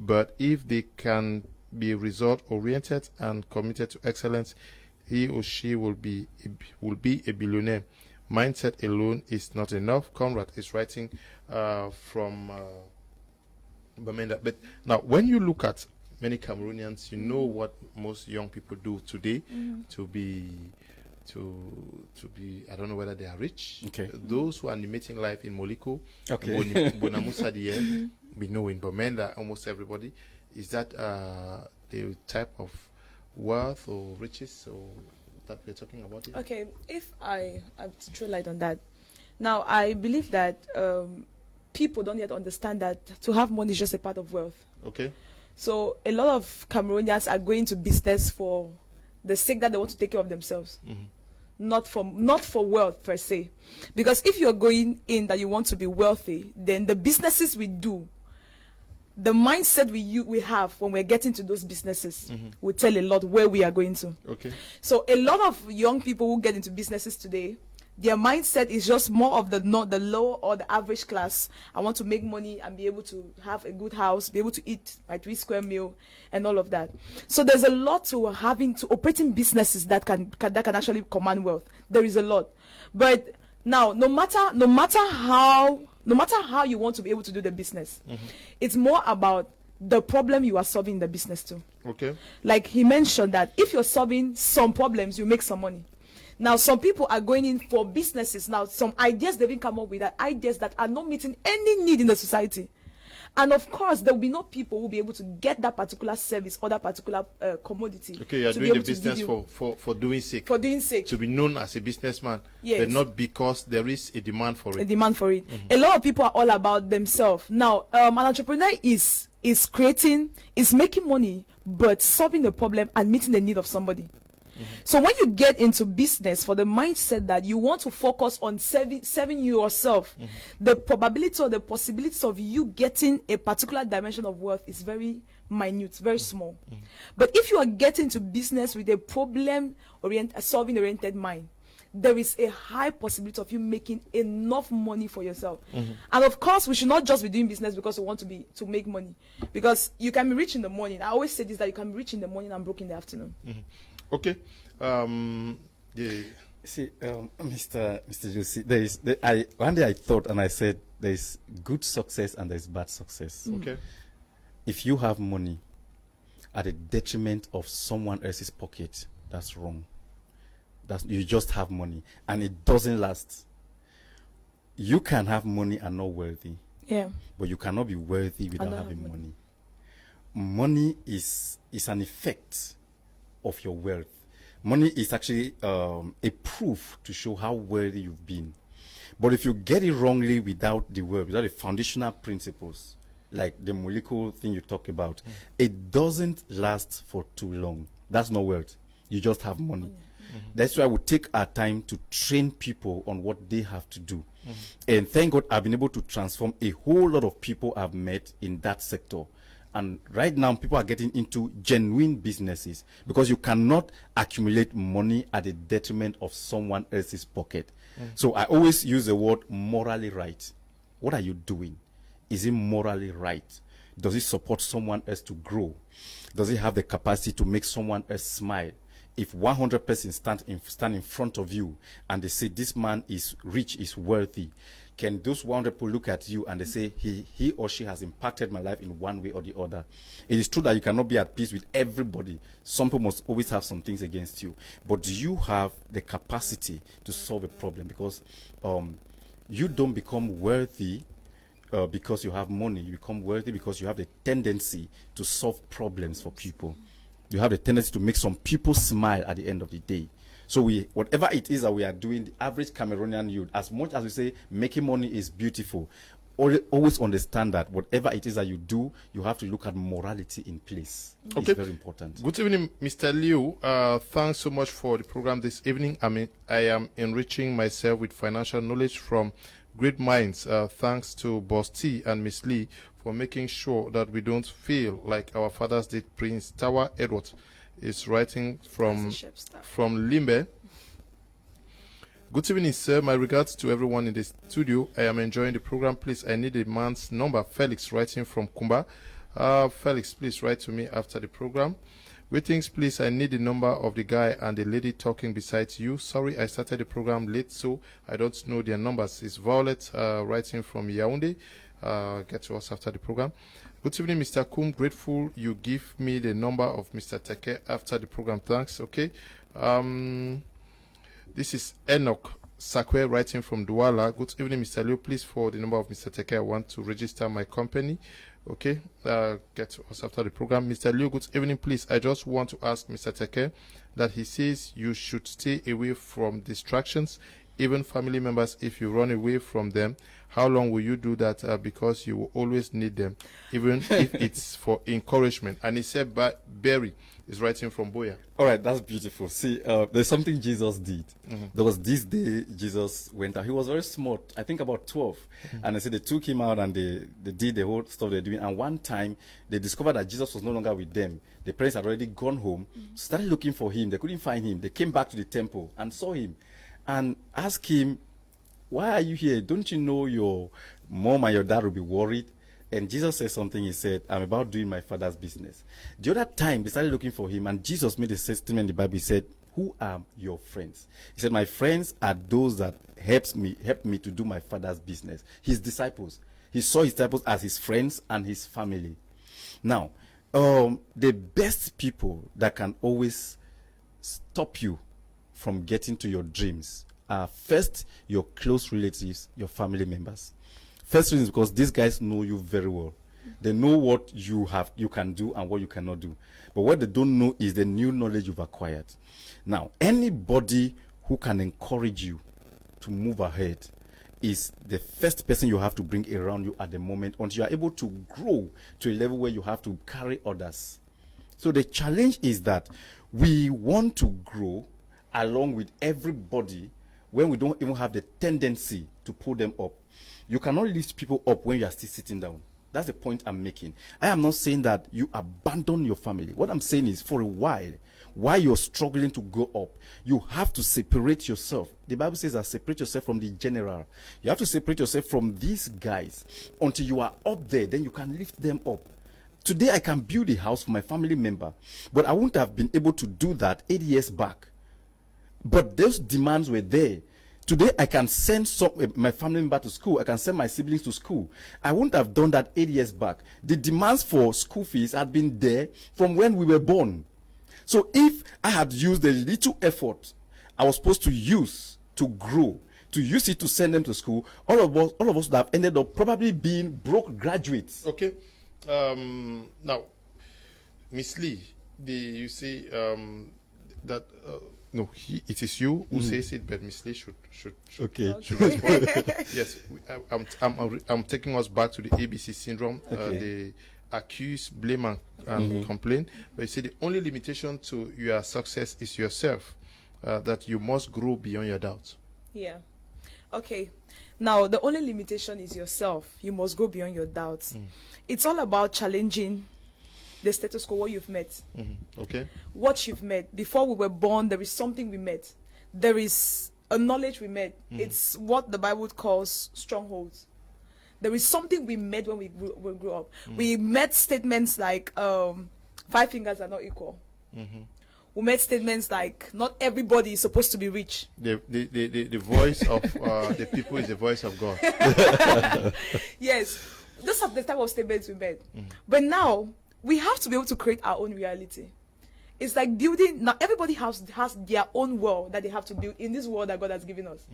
S1: But if they can be result-oriented and committed to excellence, he or she will be a billionaire. Mindset alone is not enough. Conrad is writing from Bamenda. But now, when you look at many Cameroonians, you know what most young people do today to be. I don't know whether they are rich. Okay. Those who are animating life in Moliko, Bonamusa Diel, we know in Bamenda, almost everybody. Is that the type of wealth or riches or that we're talking about here?
S3: Okay, if I have to throw light on that. Now, I believe that people don't yet understand that to have money is just a part of wealth.
S1: Okay.
S3: So a lot of Cameroonians are going to business for the sake that they want to take care of themselves. Not for wealth per se. Because if you're going in that you want to be wealthy, then the businesses we do, the mindset we have when we're getting to those businesses will tell a lot where we are going to. Okay. So a lot of young people who get into businesses today, their mindset is just more of the low or the average class. I want to make money and be able to have a good house, be able to eat my 3 square meal and all of that. So there's a lot to operating businesses that can actually command wealth. There is a lot. But now, no matter how you want to be able to do the business, it's more about the problem you are solving in the business too. Okay. Like he mentioned that if you're solving some problems, you make some money. Now, some people are going in for businesses. Now, some ideas they've been come up with, ideas that are not meeting any need in the society. And of course, there will be no people who will be able to get that particular service or that particular commodity.
S1: Okay, you're doing the business for doing sake. For doing sake. To be known as a businessman. Yes. But not because there is a demand for it. A demand for it. A lot of people are all about themselves. Now, an entrepreneur is making money, but solving a problem and meeting the need of somebody. So when you get into business for the mindset that you want to focus on serving yourself, the probability or the possibilities of you getting a particular dimension of wealth is very minute, very small. But if you are getting into business with a solving oriented mind, there is a high possibility of you making enough money for yourself. And of course, we should not just be doing business because we want to make money. Because you can be rich in the morning. I always say this, that you can be rich in the morning and broke in the afternoon. Okay.
S2: See, Mr. Josie, one day I thought and I said there is good success and there is bad success. Okay. If you have money at the detriment of someone else's pocket, that's wrong. You just have money and it doesn't last. You can have money and not wealthy.
S3: Yeah.
S2: But you cannot be wealthy without
S3: don't
S2: having
S3: have
S2: money. Money is an effect of your wealth. Money is actually a proof to show how wealthy you've been. But if you get it wrongly without the wealth, without the foundational principles, like the molecule thing you talk about, it doesn't last for too long. That's not wealth. You just have money. That's why we take our time to train people on what they have to do. And thank God I've been able to transform a whole lot of people I've met in that sector. And right now, people are getting into genuine businesses because you cannot accumulate money at the detriment of someone else's pocket. So I always use the word morally right. What are you doing? Is it morally right? Does it support someone else to grow? Does it have the capacity to make someone else smile? If 100 persons stand in front of you and they say this man is rich, is wealthy, can those 100 people look at you and they say he or she has impacted my life in one way or the other? It is true that you cannot be at peace with everybody. Some people must always have some things against you. But do you have the capacity to solve a problem? Because you don't become wealthy because you have money. You become wealthy because you have the tendency to solve problems for people. You have the tendency to make some people smile at the end of the day. So whatever it is that we are doing, the average Cameroonian youth, as much as we say making money is beautiful, always understand that whatever it is that you do, you have to look at morality in place.
S1: Okay.
S2: It's very important.
S1: Good evening, Mr. Leo. Thanks so much for the program this evening. I am enriching myself with financial knowledge from great minds. Thanks to Boss T and Miss Lee for making sure that we don't feel like our fathers did. Prince Tower Edward is writing from Limbe. Good evening, sir. My regards to everyone in the studio. I am enjoying the program. Please, I need a man's number. Felix writing from Kumba. Felix, please write to me after the program. Greetings, please. I need the number of the guy and the lady talking beside you. Sorry, I started the program late, so I don't know their numbers. It's Violet writing from Yaoundé. Get to us after the program. Good evening, Mr. Kum. Grateful you give me the number of Mr. Teke after the program. Thanks. Okay. This is Enoch Sakwe writing from Douala. Good evening, Mr. Leo. Please, for the number of Mr. Teke, I want to register my company. Okay. Get to us after the program. Mr. Leo, good evening. Please, I just want to ask Mr. Teke that he says you should stay away from distractions, even family members. If you run away from them, how long will you do that? Because you will always need them, even if it's for encouragement. And he said, Barry is writing from Boya.
S2: All right, that's beautiful. See, there's something Jesus did. There was this day Jesus went out. He was very smart, I think about 12. And they said they took him out and they did the whole stuff they're doing. And one time, they discovered that Jesus was no longer with them. The parents had already gone home, started looking for him. They couldn't find him. They came back to the temple and saw him and asked him, why are you here? Don't you know your mom and your dad will be worried? And Jesus said something. He said, I'm about doing my father's business. The other time, they started looking for him, and Jesus made a statement in the Bible. He said, who are your friends? He said, my friends are those that help me to do my father's business. His disciples. He saw his disciples as his friends and his family. Now, the best people that can always stop you from getting to your dreams are first your close relatives, your family members. First reason is because these guys know you very well. They know what you can do and what you cannot do. But what they don't know is the new knowledge you've acquired. Now, anybody who can encourage you to move ahead is the first person you have to bring around you at the moment until you are able to grow to a level where you have to carry others. So the challenge is that we want to grow along with everybody when we don't even have the tendency to pull them up. You cannot lift people up when you are still sitting down. That's the point I'm making. I am not saying that you abandon your family. What I'm saying is for a while you're struggling to go up, you have to separate yourself. The Bible says that separate yourself from the general. You have to separate yourself from these guys until you are up there. Then you can lift them up. Today I can build a house for my family member, but I wouldn't have been able to do that 8 years back. But those demands were there. Today, I can send my family member to school. I can send my siblings to school. I wouldn't have done that 8 years back. The demands for school fees had been there from when we were born. So if I had used the little effort I was supposed to use to grow, to use it to send them to school, all of us would have ended up probably being broke graduates.
S1: Okay. Now, Miss Lee, you say that no, it is you who says it, but Miss Lee should
S2: Okay.
S1: should respond. Yes, I'm taking us back to the ABC syndrome. The accuse, blame, and complain. But you see, the only limitation to your success is yourself. That you must grow beyond your doubts.
S3: Yeah. Okay. Now, the only limitation is yourself. You must go beyond your doubts. It's all about challenging the status quo, what you've met.
S1: Okay.
S3: What you've met. Before we were born, there is something we met. There is a knowledge we met. It's what the Bible calls strongholds. There is something we met when we grew up. We met statements like, 5 fingers are not equal. We made statements like, not everybody is supposed to be rich.
S1: The voice of the people is the voice of God.
S3: Yes, those are the type of statements we made. But now, we have to be able to create our own reality. It's like building, now everybody has their own world that they have to build in this world that God has given us.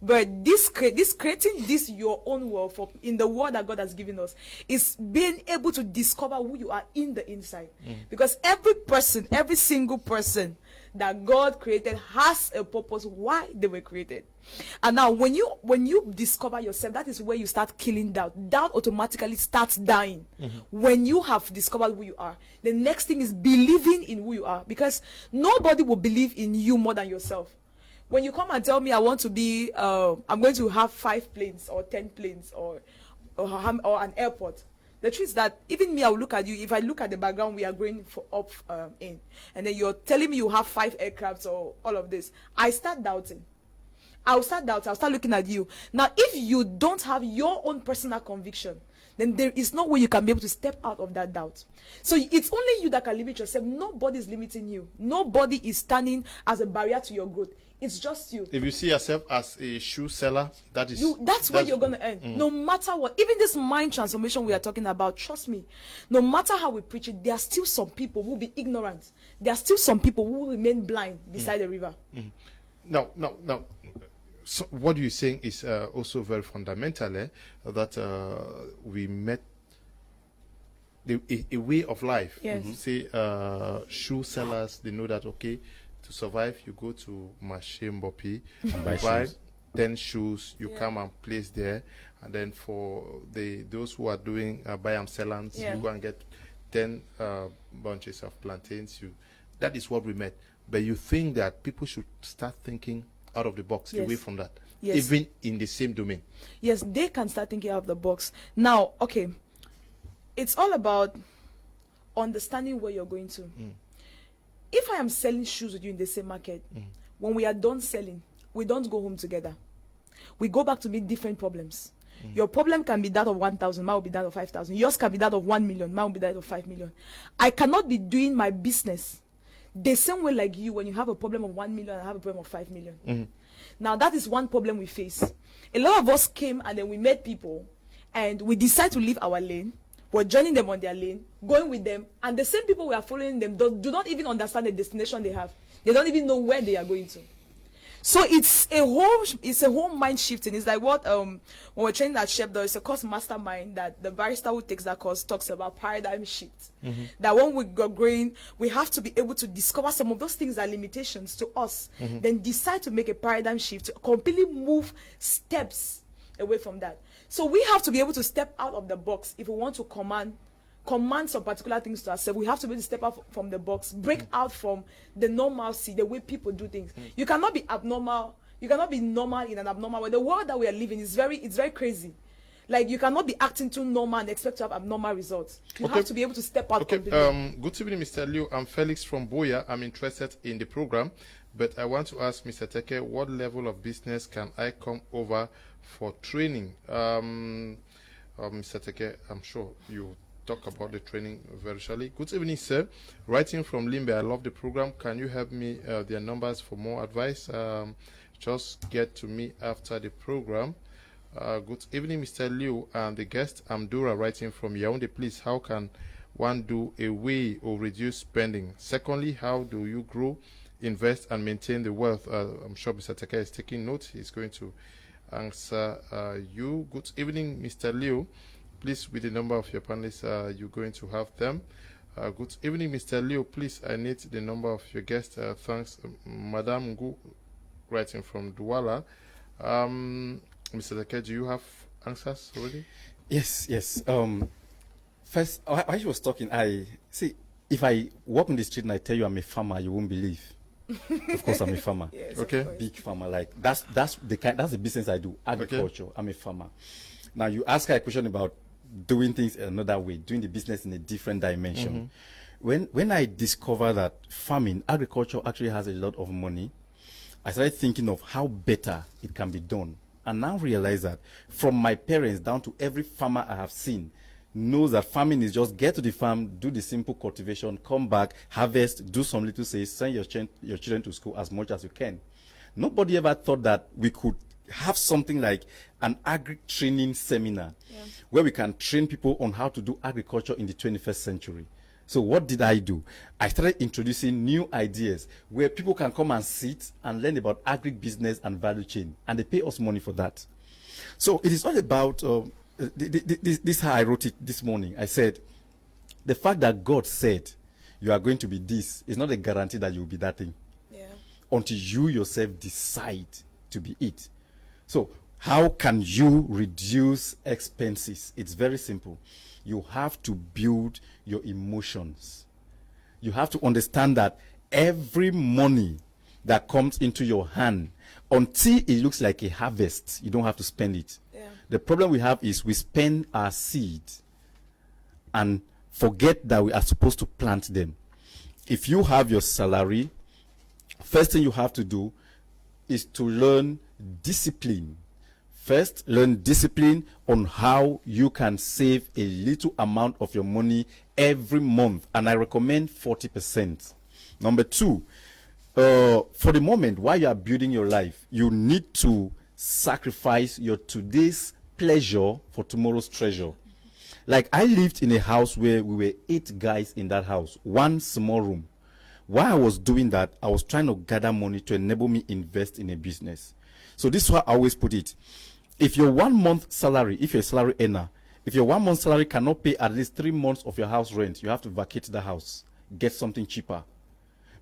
S3: But creating this your own world in the world that God has given us is being able to discover who you are in the inside. Because every single person that God created has a purpose why they were created. And now when you discover yourself, that is where you start killing doubt. Doubt automatically starts dying. When you have discovered who you are, the next thing is believing in who you are, because nobody will believe in you more than yourself. When you come and tell me I want to be, I'm going to have 5 planes or 10 planes or an airport. The truth is that even me, I will look at you. If I look at the background we are going up in, and then you're telling me you have 5 aircrafts or all of this, I start doubting. I'll start looking at you. Now, if you don't have your own personal conviction, then there is no way you can be able to step out of that doubt. So it's only you that can limit yourself. Nobody is limiting you. Nobody is standing as a barrier to your growth. It's just you.
S1: If you see yourself as a shoe seller, that's
S3: where you're going to earn. No matter what. Even this mind transformation we are talking about, trust me, no matter how we preach it, there are still some people who will be ignorant. There are still some people who will remain blind beside the river.
S1: No. So what you're saying is also very fundamental, that we met a way of life.
S3: Yes.
S1: Say shoe sellers, they know that, okay, to survive, you go to Marché Mbopi, buy 10 shoes, you come and place there, and then for those who are doing buy and sell-ons, you go and get 10 bunches of plantains. That is what we met. But you think that people should start thinking out of the box, away from that, even in the same domain. Yes,
S3: they can start thinking out of the box. Now, okay, it's all about understanding where you're going to. If I am selling shoes with you in the same market, when we are done selling, we don't go home together. We go back to meet different problems. Your problem can be that of 1,000, mine will be that of 5,000. Yours can be that of 1 million, mine will be that of 5 million. I cannot be doing my business the same way like you when you have a problem of 1 million and I have a problem of 5 million. Now, that is one problem we face. A lot of us came and then we met people and we decide to leave our lane. We're joining them on their lane, going with them, and the same people we are following them do not even understand the destination they have. They don't even know where they are going to. So it's a whole mind shifting. It's like what when we're training at Shep, there is a course mastermind that the barrister who takes that course talks about paradigm shift. That when we go growing, we have to be able to discover some of those things are limitations to us, then decide to make a paradigm shift to completely move steps away from that. So we have to be able to step out of the box if we want to command some particular things to ourselves. We have to be able to step out from the box, break out from the normalcy, the way people do things. You cannot be abnormal. You cannot be normal in an abnormal way. The world that we are living is very crazy. Like, you cannot be acting too normal and expect to have abnormal results. You have to be able to step out completely.
S1: Good evening, Mr. Liu. I'm Felix from Boya. I'm interested in the program, but I want to ask Mr. Teke, what level of business can I come over for training? Mr. Teke, I'm sure you talk about the training very shortly. Good evening, sir. Writing from Limbe, I love the program. Can you help me their numbers for more advice? Just get to me after the program. Good evening, Mr. Liu and the guest. I'm Dora, writing from Yaoundé. Please, how can one do away or reduce spending? Secondly, how do you grow invest and maintain the wealth? I'm sure Mr. Teke is taking note. He's going to answer you. Good evening, Mr. Leo. Please, with the number of your panelists, you're going to have them. Good evening, Mr. Leo. Please, I need the number of your guests. Thanks, Madam Ngu, writing from Douala. Mr. Teke, do you have answers already?
S2: Yes. First, while she was talking, I see, if I walk in the street and I tell you I'm a farmer, you won't believe. Of course, I'm a farmer.
S3: Yes,
S1: okay.
S2: Big farmer. Like that's the business I do. Agriculture. Okay. I'm a farmer. Now you ask her a question about doing things another way, doing the business in a different dimension. When I discovered that farming, agriculture actually has a lot of money, I started thinking of how better it can be done. And now realize that from my parents down to every farmer I have seen knows that farming is just get to the farm, do the simple cultivation, come back, harvest, do some little sales, send your children to school as much as you can. Nobody ever thought that we could have something like an agri training seminar where we can train people on how to do agriculture in the 21st century. So what did I do? I started introducing new ideas where people can come and sit and learn about agribusiness and value chain, and they pay us money for that. So it is all about, this is how I wrote it this morning. I said, the fact that God said you are going to be this is not a guarantee that you will be that thing.
S3: Yeah.
S2: Until you yourself decide to be it. So how can you reduce expenses? It's very simple. You have to build your emotions. You have to understand that every money that comes into your hand, until it looks like a harvest, you don't have to spend it.
S3: Yeah.
S2: The problem we have is we spend our seed and forget that we are supposed to plant them. If you have your salary, first thing you have to do is to learn discipline. First, learn discipline on how you can save a little amount of your money every month. And I recommend 40%. Number two, for the moment, while you are building your life, you need to sacrifice your today's pleasure for tomorrow's treasure. Like I lived in a house where we were 8 guys in that house, one small room. While I was doing that, I was trying to gather money to enable me invest in a business. So this is how I always put it. If your 1 month salary, if you're a salary earner, if your 1 month salary cannot pay at least 3 months of your house rent, you have to vacate the house, get something cheaper.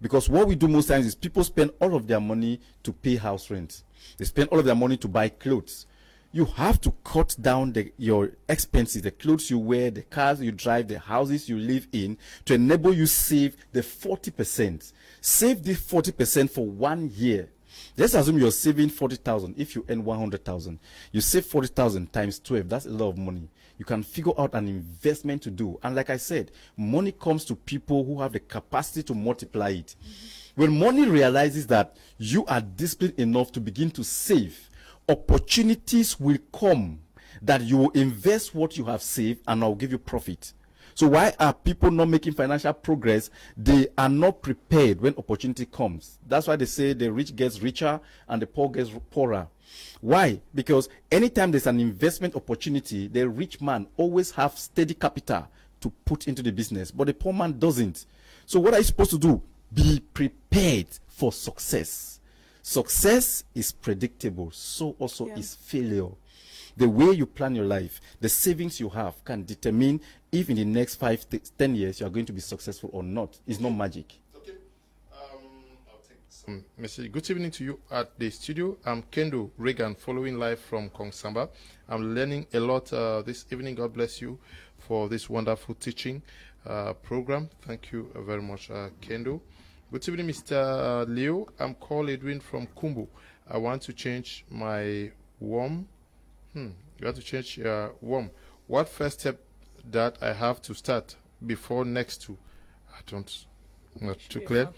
S2: Because what we do most times is people spend all of their money to pay house rent. They spend all of their money to buy clothes. You have to cut down your expenses, the clothes you wear, the cars you drive, the houses you live in, to enable you save the 40%. Save the 40% for 1 year. Let's assume you're saving 40,000. If you earn 100,000, you save 40,000 times 12. That's a lot of money. You can figure out an investment to do. And like I said, money comes to people who have the capacity to multiply it. When money realizes that you are disciplined enough to begin to save, opportunities will come that you will invest what you have saved and I'll give you profit. So why are people not making financial progress? They are not prepared when opportunity comes. That's why they say the rich gets richer and the poor gets poorer. Why? Because anytime there's an investment opportunity, the rich man always have steady capital to put into the business, but the poor man doesn't. So what are you supposed to do? Be prepared for success. Success is predictable, so also is failure. The way you plan your life, the savings you have can determine if in the next 5 to 10 years you are going to be successful or not. It's not magic.
S1: Okay. I'll take some message. Good evening to you at the studio. I'm Kendo Reagan, following live from Kongsamba. I'm learning a lot this evening. God bless you for this wonderful teaching program. Thank you very much, Kendo. Good evening, Mr. Leo. I'm called Edwin from Kumbu. I want to change my worm. You have to change your worm. What first step that I have to start before next to? Not too clear.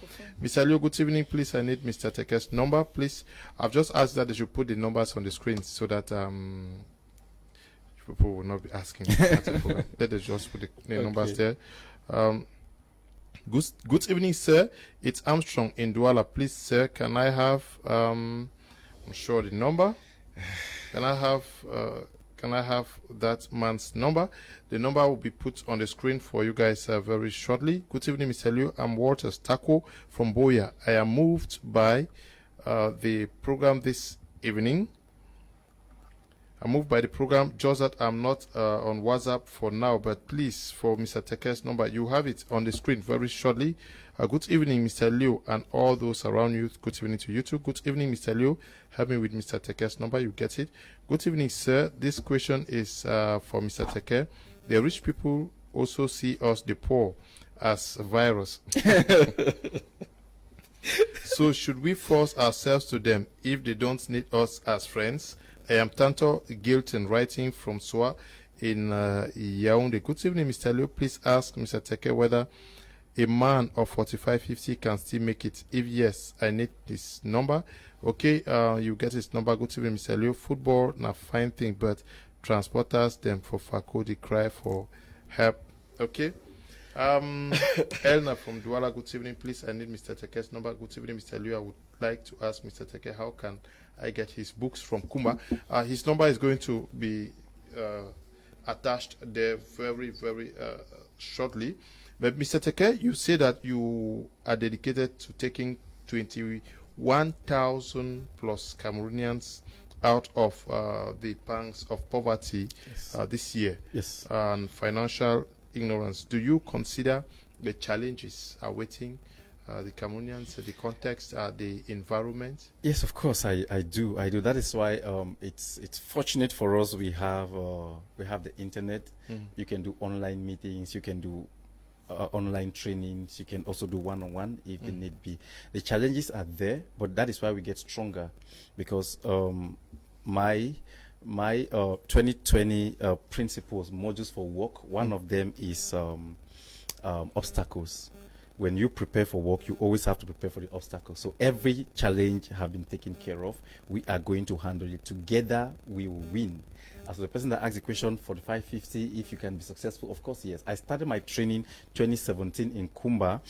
S1: Mr. Leo, good evening. Please, I need Mr. Teke's number, please. I've just asked that they should put the numbers on the screen so that people will not be asking. Let us just put the numbers there. Good evening, sir. It's Armstrong in Douala. Please, sir, can I have I'm sure the number? Can I have can I have that man's number? The number will be put on the screen for you guys very shortly. Good evening, Mr. Liu. I'm Walter Stako from Boya. I am moved by the program this evening. I'm moved by the program, just that I'm not on WhatsApp for now, but please, for Mr. Teke's number, you have it on the screen very shortly. Good evening, Mr. Liu, and all those around you. Good evening to you too. Good evening, Mr. Liu. Help me with Mr. Teke's number. You get it. Good evening, sir. This question is for Mr. Teke. The rich people also see us, the poor, as a virus. So should we force ourselves to them if they don't need us as friends? I am Tanto Gilton, writing from Soa in Yaoundé. Good evening, Mr. Liu. Please ask Mr. Teke whether a man of 45-50 can still make it. If yes, I need his number. Okay, you get his number. Good evening, Mr. Liu. Football, na fine thing, but transporters, them for Fako, they cry for help. Okay. Elna from Douala, good evening. Please, I need Mr. Teke's number. Good evening, Mr. Liu. I would like to ask Mr. Teke, how can I get his books from Kumba? His number is going to be attached there very, very shortly. But Mr. Teke, you say that you are dedicated to taking 21,000 plus Cameroonians out of the pangs of poverty this year.
S2: Yes.
S1: And financial ignorance. Do you consider the challenges awaiting the Cameroonians, the context, the environment?
S2: Yes, of course, I do. That is why it's fortunate for us. We have the internet. You can do online meetings. You can do online trainings. You can also do one-on-one if the need be. The challenges are there, but that is why we get stronger, because my 2020 principles, modules for work, one of them is obstacles. When you prepare for work, you always have to prepare for the obstacles. So every challenge have been taken care of. We are going to handle it. Together, we will win. As the person that asked the question, 45-50, if you can be successful, of course, yes. I started my training 2017 in Kumba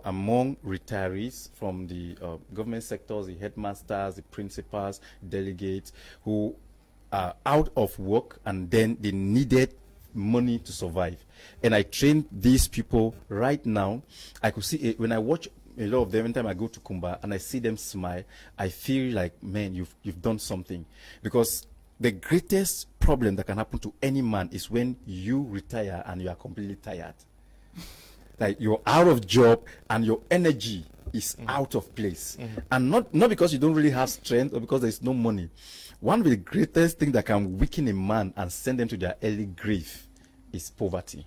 S2: among retirees from the government sectors, the headmasters, the principals, delegates, who are out of work, and then they needed money to survive. And I trained these people. Right now, I could see it when I watch a lot of them. Every time I go to Kumba and I see them smile, I feel like, man, you've done something. Because the greatest problem that can happen to any man is when you retire and you are completely tired. Like, you're out of job and your energy is out of place. And not because you don't really have strength or because there's no money. One of the greatest things that can weaken a man and send them to their early grave is poverty.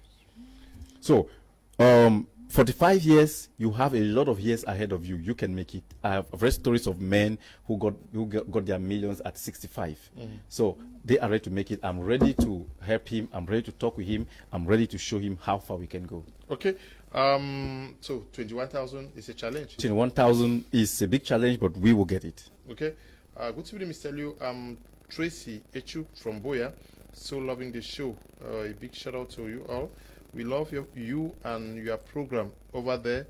S2: So, 45 years, you have a lot of years ahead of you. You can make it. I have read stories of men who got their millions at 65. So they are ready to make it. I'm ready to help him. I'm ready to talk with him. I'm ready to show him how far we can go.
S1: Okay. So 21,000 is a challenge.
S2: 21,000 is a big challenge, but we will get it.
S1: Okay. Good evening, Mr. Liu. I'm Tracy Echu from Boya. So loving the show. A big shout out to you all. We love you and your program over there,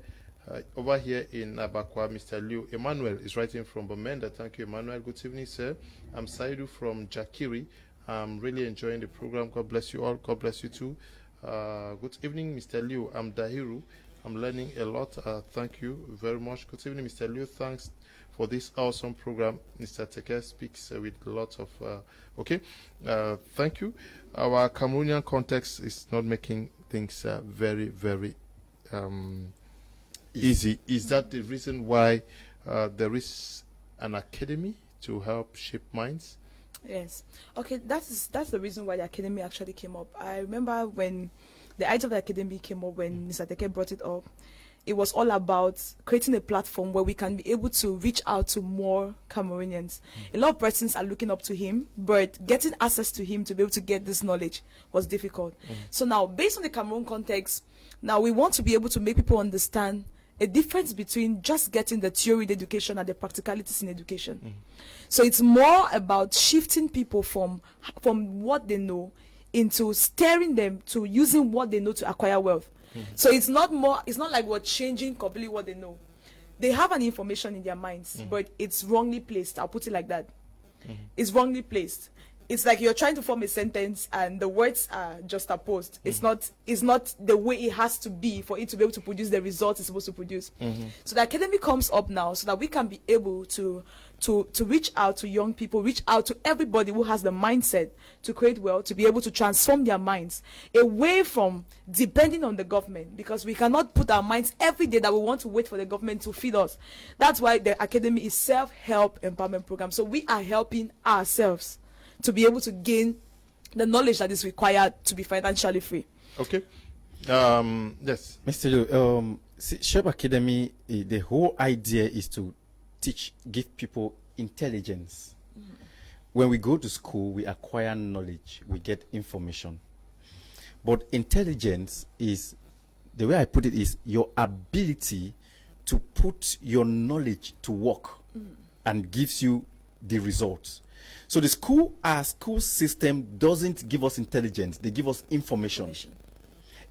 S1: over here in Abakwa. Mr. Liu. Emmanuel is writing from Bamenda. Thank you, Emmanuel. Good evening, sir. I'm Saidu from Jakiri. I'm really enjoying the program. God bless you all. God bless you too. Good evening, Mr. Liu. I'm Dahiru. I'm learning a lot. Thank you very much. Good evening, Mr. Liu. Thanks for this awesome program. Mr. Teke speaks with lots of okay. Thank you. Our Cameroonian context is not making things very, very easy. Is that the reason why there is an academy to help shape minds?
S3: Yes. Okay, that's the reason why the academy actually came up. I remember when the idea of the academy came up, when Mr. Teke brought it up, it was all about creating a platform where we can be able to reach out to more Cameroonians. A lot of persons are looking up to him, but getting access to him to be able to get this knowledge was difficult. So now, based on the Cameroon context, now we want to be able to make people understand a difference between just getting the theory in education and the practicalities in education. So it's more about shifting people from what they know into steering them to using what they know to acquire wealth. So it's not like we're changing completely what they know. They have an information in their minds, but it's wrongly placed. I'll put it like that. It's wrongly placed. it's like you're trying to form a sentence and the words are just opposed. It's not the way it has to be for it to be able to produce the results it's supposed to produce. So the academy comes up now so that we can be able to reach out to young people, reach out to everybody who has the mindset to create wealth, to be able to transform their minds away from depending on the government, because we cannot put our minds every day that we want to wait for the government to feed us. That's why the academy is self-help empowerment program. So we are helping ourselves to be able to gain the knowledge that is required to be financially free.
S1: Okay. Yes.
S2: Mr. Leo, Shape Academy, the whole idea is to give people intelligence. When we go to school, we acquire knowledge, we get information. But intelligence is, the way I put it, is your ability to put your knowledge to work and gives you the results. So the our school system doesn't give us intelligence, they give us information.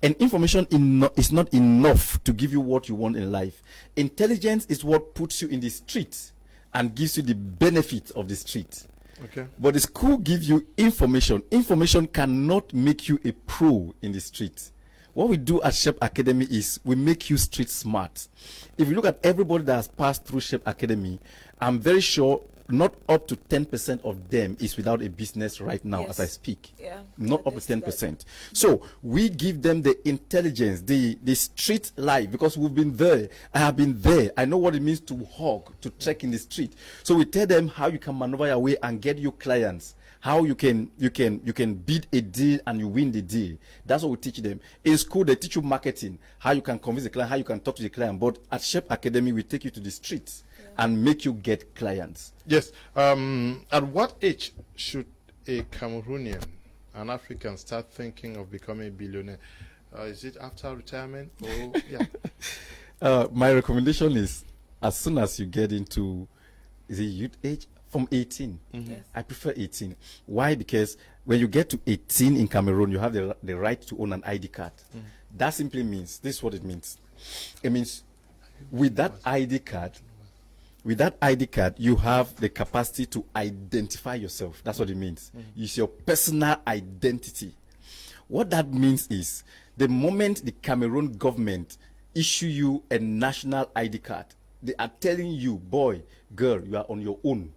S2: And information is not enough to give you what you want in life. Intelligence is what puts you in the street and gives you the benefit of the street.
S1: Okay.
S2: But the school gives you information. Information cannot make you a pro in the street. What we do at Shape Academy is we make you street smart. If you look at everybody that has passed through Shape Academy, I'm very sure not up to 10% of them is without a business right now as I speak.
S3: Yeah.
S2: Not up to 10%. So we give them the intelligence, the street life, because we've been there. I have been there. I know what it means to hawk, to trek in the street. So we tell them how you can maneuver your way and get your clients. How you can bid a deal and you win the deal. That's what we teach them. In school, they teach you marketing, how you can convince the client, how you can talk to the client. But at Shape Academy, we take you to the streets and make you get clients.
S1: Yes. At what age should a Cameroonian, an African, start thinking of becoming a billionaire? Is it after retirement? Or, yeah.
S2: My recommendation is as soon as you get into the youth age, from 18.
S3: Yes.
S2: I prefer 18. Why? Because when you get to 18 in Cameroon, you have the right to own an ID card. That simply means, this is what it means. It means with that ID card, you have the capacity to identify yourself. That's what it means. It's your personal identity. What that means is the moment the Cameroon government issue you a national ID card, they are telling you, boy, girl, you are on your own.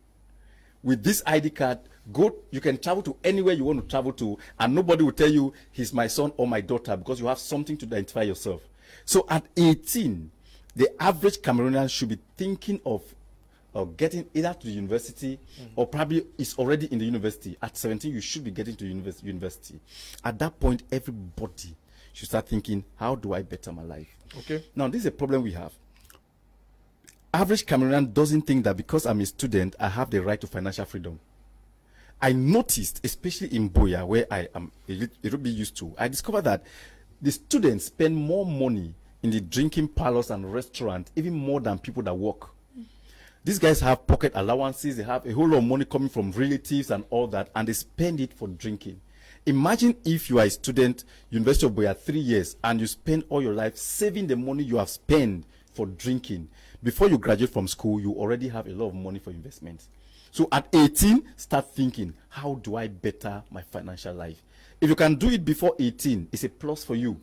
S2: With this ID card, you can travel to anywhere you want to travel to, and nobody will tell you he's my son or my daughter, because you have something to identify yourself. So at 18, the average Cameroonian should be thinking of getting either to the university or probably is already in the university. At 17, you should be getting to university. At that point, everybody should start thinking, how do I better my life?
S1: Okay.
S2: Now, this is a problem we have. Average Cameroonian doesn't think that because I'm a student, I have the right to financial freedom. I noticed, especially in Boya, where I am a little bit used to, I discovered that the students spend more money in the drinking parlors and restaurants, even more than people that work. These guys have pocket allowances, they have a whole lot of money coming from relatives and all that, and they spend it for drinking. Imagine if you are a student, University of Boya, 3 years, and you spend all your life saving the money you have spent for drinking. Before you graduate from school, you already have a lot of money for investments. So at 18, start thinking, how do I better my financial life? If you can do it before 18, it's a plus for you.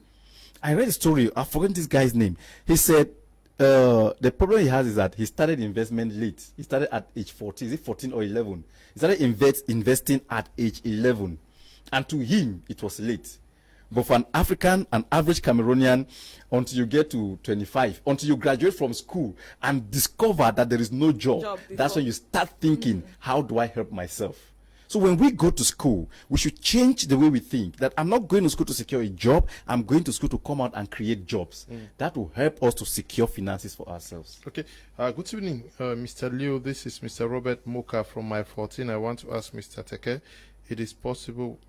S2: I read a story, I've forgotten this guy's name. He said, the problem he has is that he started investment late. He started at age 14, is it 14 or 11? He started investing at age 11. And to him, it was late. But for an African, an average Cameroonian, until you get to 25, until you graduate from school and discover that there is no job that's when you start thinking, how do I help myself? So when we go to school, we should change the way we think, that I'm not going to school to secure a job, I'm going to school to come out and create jobs. That will help us to secure finances for ourselves.
S1: Okay. Good evening, Mr. Leo. This is Mr. Robert Moka from My 14. I want to ask Mr. Teke, it is possible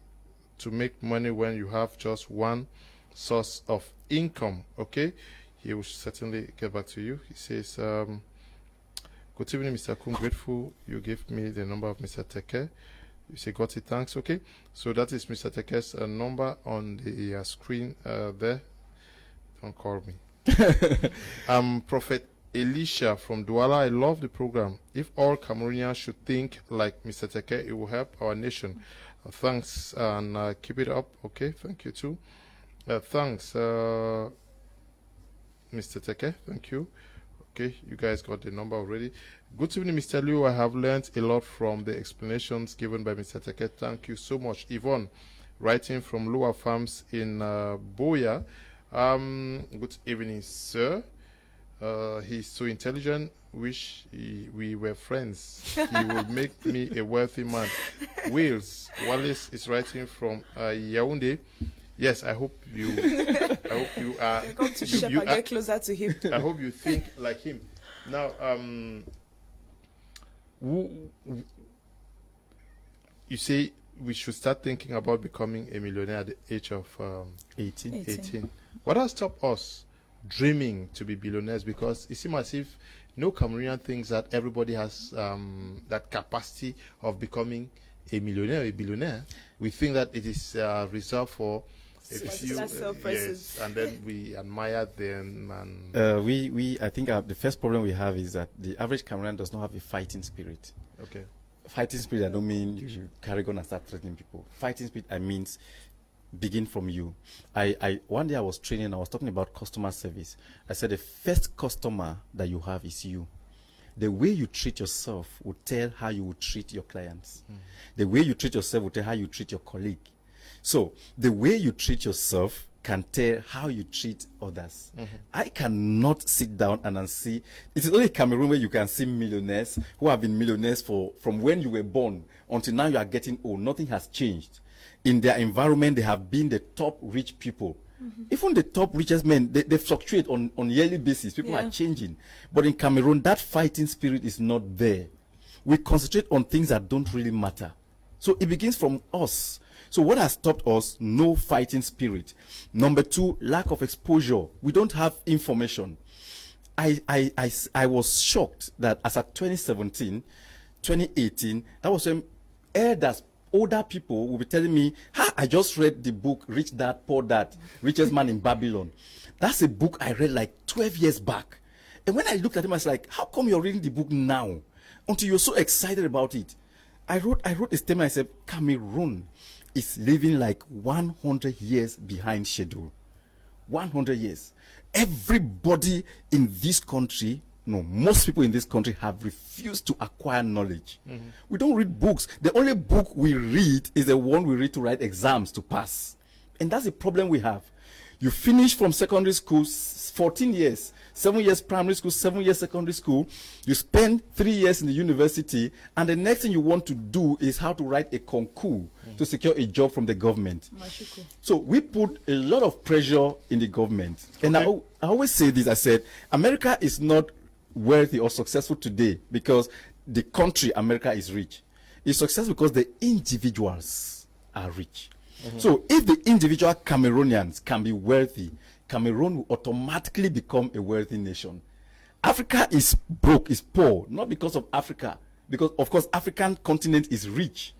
S1: to make money when you have just one source of income? Okay, he will certainly get back to you. He says, good evening, Mr. Kun, grateful you gave me the number of Mr. Teke. You say, got it, thanks. Okay, so that is Mr. Teke's number on the screen there. Don't call me. Prophet Elisha from Douala, I love the program. If all Cameroonians should think like Mr. Teke, it will help our nation. Thanks, and keep it up. Okay, thank you too. Thanks, Mr. Teke. Thank you. Okay, you guys got the number already. Good evening, Mr. Liu. I have learned a lot from the explanations given by Mr. Teke. Thank you so much. Yvonne, writing from Lower Farms in Boya. Good evening, sir. He's so intelligent. Wish we were friends. He will make me a wealthy man. Wallace is writing from Yaoundé. Yes, I hope you. I hope you are.
S3: Come to Shepherd, get closer to him.
S1: I hope you think like him. Now, you say we should start thinking about becoming a millionaire at the age of 18. What has stopped us dreaming to be billionaires? Because it seems as if no Cameroonian thinks that everybody has that capacity of becoming a millionaire or a billionaire. We think that it is reserved for a few, yes, and then we admire them. And
S2: I think the first problem we have is that the average Cameroonian does not have a fighting spirit.
S1: Okay.
S2: Fighting spirit, I don't mean you should carry on and start threatening people. Fighting spirit, I mean begin from you. One day I was training, I was talking about customer service. I said the first customer that you have is you. The way you treat yourself will tell how you will treat your clients. The way you treat yourself will tell how you treat your colleague. So the way you treat yourself can tell how you treat others. I cannot sit down and see. It is only Cameroon where you can see millionaires who have been millionaires from when you were born until now you are getting old. Nothing has changed. In their environment, they have been the top rich people. Even the top richest men, they fluctuate on yearly basis. People are changing. But in Cameroon, that fighting spirit is not there. We concentrate on things that don't really matter. So it begins from us. So what has stopped us? No fighting spirit. Number two, lack of exposure. We don't have information. I was shocked that as at 2017, 2018, that was when elders, older people will be telling me, I just read the book, Rich Dad, Poor Dad, Richest Man in Babylon. That's a book I read like 12 years back. And when I looked at him, I was like, how come you're reading the book now? Until you're so excited about it. I wrote a statement, I said, Cameroon is living like 100 years behind schedule. 100 years. Everybody in this country, no, most people in this country have refused to acquire knowledge. We don't read books. The only book we read is the one we read to write exams to pass. And that's the problem we have. You finish from secondary school, 14 years, 7 years primary school, 7 years secondary school. You spend 3 years in the university, and the next thing you want to do is how to write a concours to secure a job from the government. So we put a lot of pressure in the government. And I always say this, I said, America is not wealthy or successful today because the country America is rich. It's successful because the individuals are rich. So if the individual Cameroonians can be wealthy, Cameroon will automatically become a wealthy nation. Africa is broke, is poor, not because of Africa, because of course African continent is rich.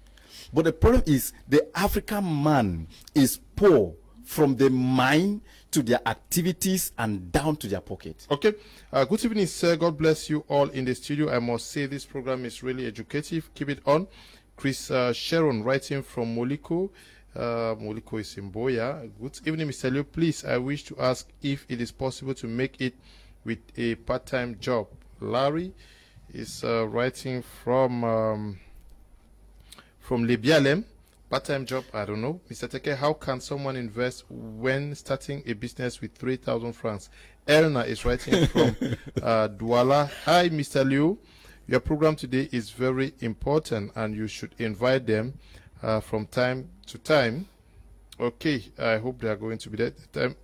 S2: But the problem is the African man is poor from the mind to their activities and down to their pocket.
S1: Okay. Good evening, sir. God bless you all in the studio. I must say this program is really educative. Keep it on. Chris Sharon writing from Moliko. Moliko is in Boya. Good evening, Mr. Leo. Please, I wish to ask if it is possible to make it with a part-time job. Larry is writing from Lebialem. Part-time job, I don't know. Mr. Teke, how can someone invest when starting a business with 3,000 francs? Elna is writing from Douala. Hi, Mr. Liu. Your program today is very important and you should invite them from time to time. Okay, I hope they are going to be there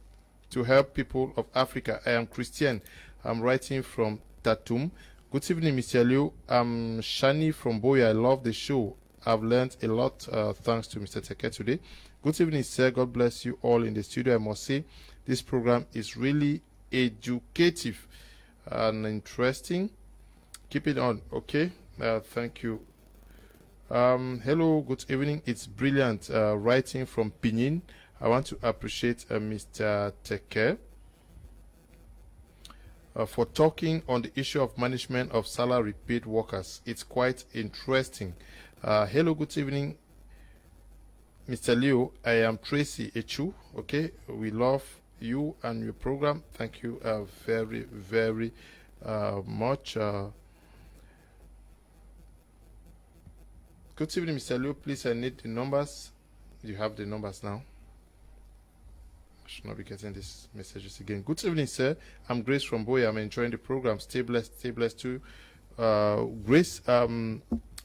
S1: to help people of Africa. I am Christian. I'm writing from Tatum. Good evening, Mr. Liu. I'm Shani from Boya. I love the show. I've learned a lot thanks to Mr. Teke today. Good evening, sir. God bless you all in the studio. I must say this program is really educative and interesting. Keep it on, okay? Thank you. Hello, good evening. It's brilliant writing from Pinin. I want to appreciate Mr. Teke. for talking on the issue of management of salary paid workers. It's quite interesting. Hello, good evening, Mr. Leo. I am Tracy Echu. Okay, we love you and your program. Thank you very, very much. Good evening, Mr. Leo. Please, I need the numbers. You have the numbers now. I should not be getting these messages again. Good evening, sir. I'm Grace from Boya. I'm enjoying the program. Stay blessed too. Grace, Mr.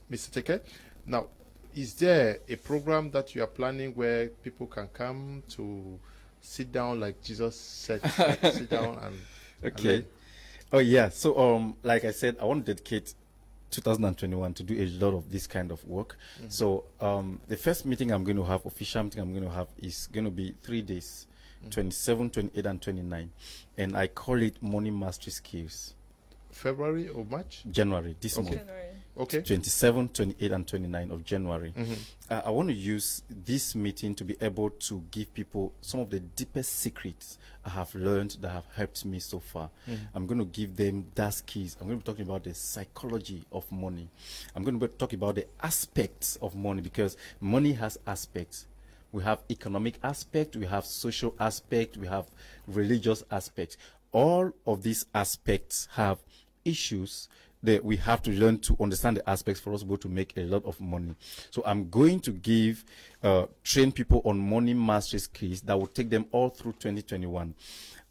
S1: Teke. Now, is there a program that you are planning where people can come to sit down like Jesus said, like sit down and
S2: okay.
S1: And
S2: oh yeah. So like I said, I want to dedicate 2021 to do a lot of this kind of work. So the first meeting I'm going to have, official meeting I'm going to have, is going to be 3 days, 27, 28, and 29, and I call it Money Mastery Skills.
S1: February or March?
S2: January, this month.
S1: Okay.
S2: 27, 28, and 29 of January. I want to use this meeting to be able to give people some of the deepest secrets I have learned that have helped me so far. I'm going to give them that skills. I'm going to be talking about the psychology of money. I'm going to be talking about the aspects of money, because money has aspects. We have economic aspect, we have social aspect, we have religious aspect. All of these aspects have issues that we have to learn to understand the aspects for us to be able to make a lot of money. So I'm going to train people on money mastery skills that will take them all through 2021.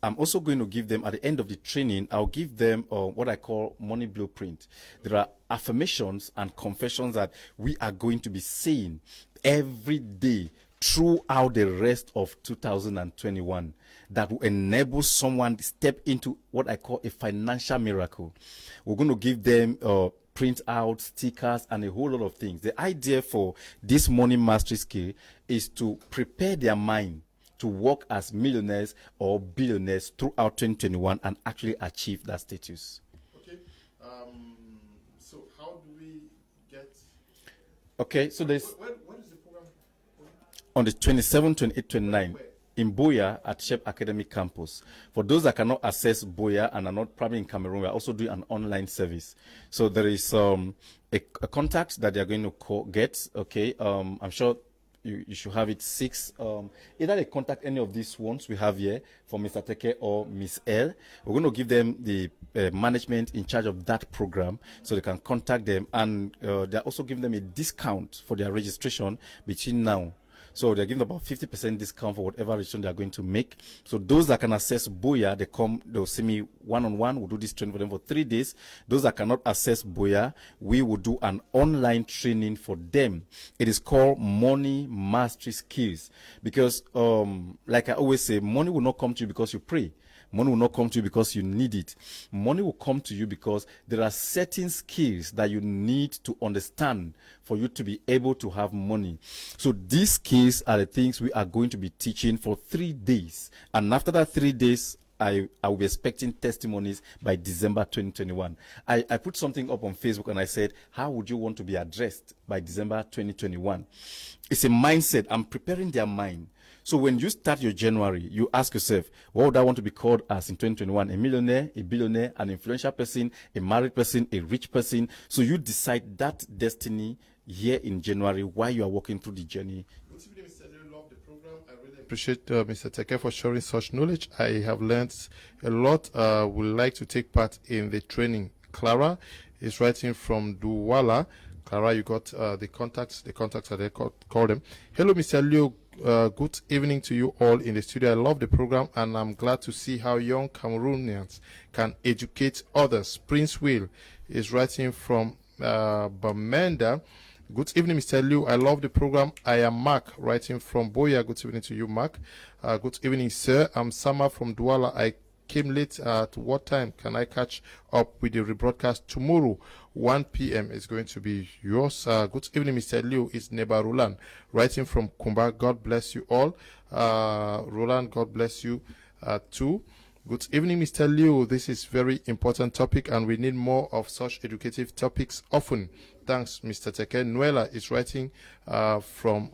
S2: I'm also going to give them, at the end of the training, I'll give them what I call money blueprint. There are affirmations and confessions that we are going to be saying every day throughout the rest of 2021 that will enable someone to step into what I call a financial miracle. We're going to give them print out stickers and a whole lot of things. The idea for this money mastery skill is to prepare their mind to work as millionaires or billionaires throughout 2021 and actually achieve that status.
S1: Okay. So how do we get?
S2: Okay, so there's
S1: When is the program?
S2: on the 27, 28, 29 in Boya at Shep Academy Campus. For those that cannot access Boya and are not probably in Cameroon, we are also doing an online service. So there is a contact that they are going to get. Okay, I'm sure you should have it 6. Either they contact any of these ones we have here for Mr. Teke or Miss L. We're going to give them the management in charge of that program, so they can contact them, and they're also giving them a discount for their registration between now. So they're giving about 50% discount for whatever registration they're going to make. So those that can access Boya, they'll see me one-on-one. We'll do this training for them for 3 days. Those that cannot access Boya, we will do an online training for them. It is called Money Mastery Skills. Because, like I always say, money will not come to you because you pray. Money will not come to you because you need it. Money will come to you because there are certain skills that you need to understand for you to be able to have money. So these skills are the things we are going to be teaching for 3 days. And after that 3 days, I will be expecting testimonies by December 2021. I put something up on Facebook and I said, how would you want to be addressed by December 2021? It's a mindset. I'm preparing their mind. So when you start your January, you ask yourself, what would I want to be called as in 2021? A millionaire, a billionaire, an influential person, a married person, a rich person. So you decide that destiny here in January while you are walking through the journey.
S1: Good evening, Mr. Leo. Love the program. I really appreciate Mr. Teke for sharing such knowledge. I have learned a lot. Would like to take part in the training. Clara is writing from Douala. Clara, you got the contacts are there. Call them. Hello, Mr. Leo. Good evening to you all in the studio. I love the program and I'm glad to see how young Cameroonians can educate others. Prince Will is writing from Bamenda. Good evening, Mr. Liu. I love the program. I am Mark, writing from Boya. Good evening to you, Mark. Good evening, sir. I'm Sama from Douala. I came late. At what time can I catch up with the rebroadcast? Tomorrow, 1 p.m. is going to be yours. Good evening, Mr. Liu. It's Neba Roland, writing from Kumba. God bless you all. Roland, God bless you too. Good evening, Mr. Leo. This is very important topic, and we need more of such educative topics often. Thanks, Mr. Teke. Nuela is writing from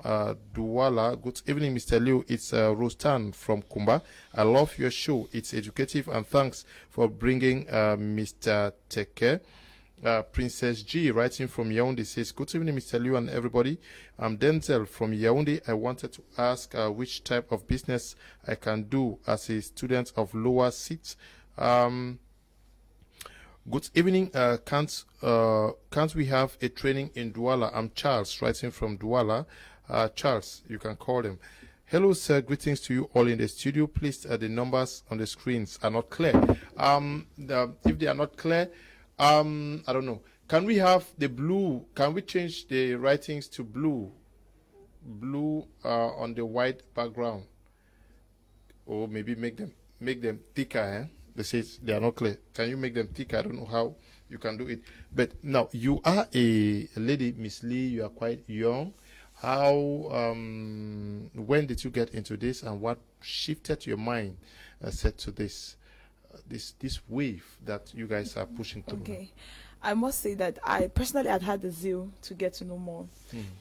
S1: Douala. Good evening, Mr. Leo. It's Rostan from Kumba. I love your show. It's educative, and thanks for bringing Mr. Teke. Princess G writing from Yaoundé says, good evening, Mr. Liu and everybody. I'm Denzel from Yaoundé. I wanted to ask which type of business I can do as a student of lower seats. Good evening. Can't we have a training in Douala? I'm Charles writing from Douala. Charles, you can call them. Hello, sir. Greetings to you all in the studio. Please, the numbers on the screens are not clear. If they are not clear, I don't know. Can we have the blue? Can we change the writings to blue? Blue on the white background, or maybe make them thicker. Eh? They say they are not clear. Can you make them thicker? I don't know how you can do it. But now you are a lady, Miss Lee. You are quite young. How? When did you get into this, and what shifted your mind set to this? This wave that you guys are pushing through.
S3: Okay, I must say that I personally had the zeal to get to know more,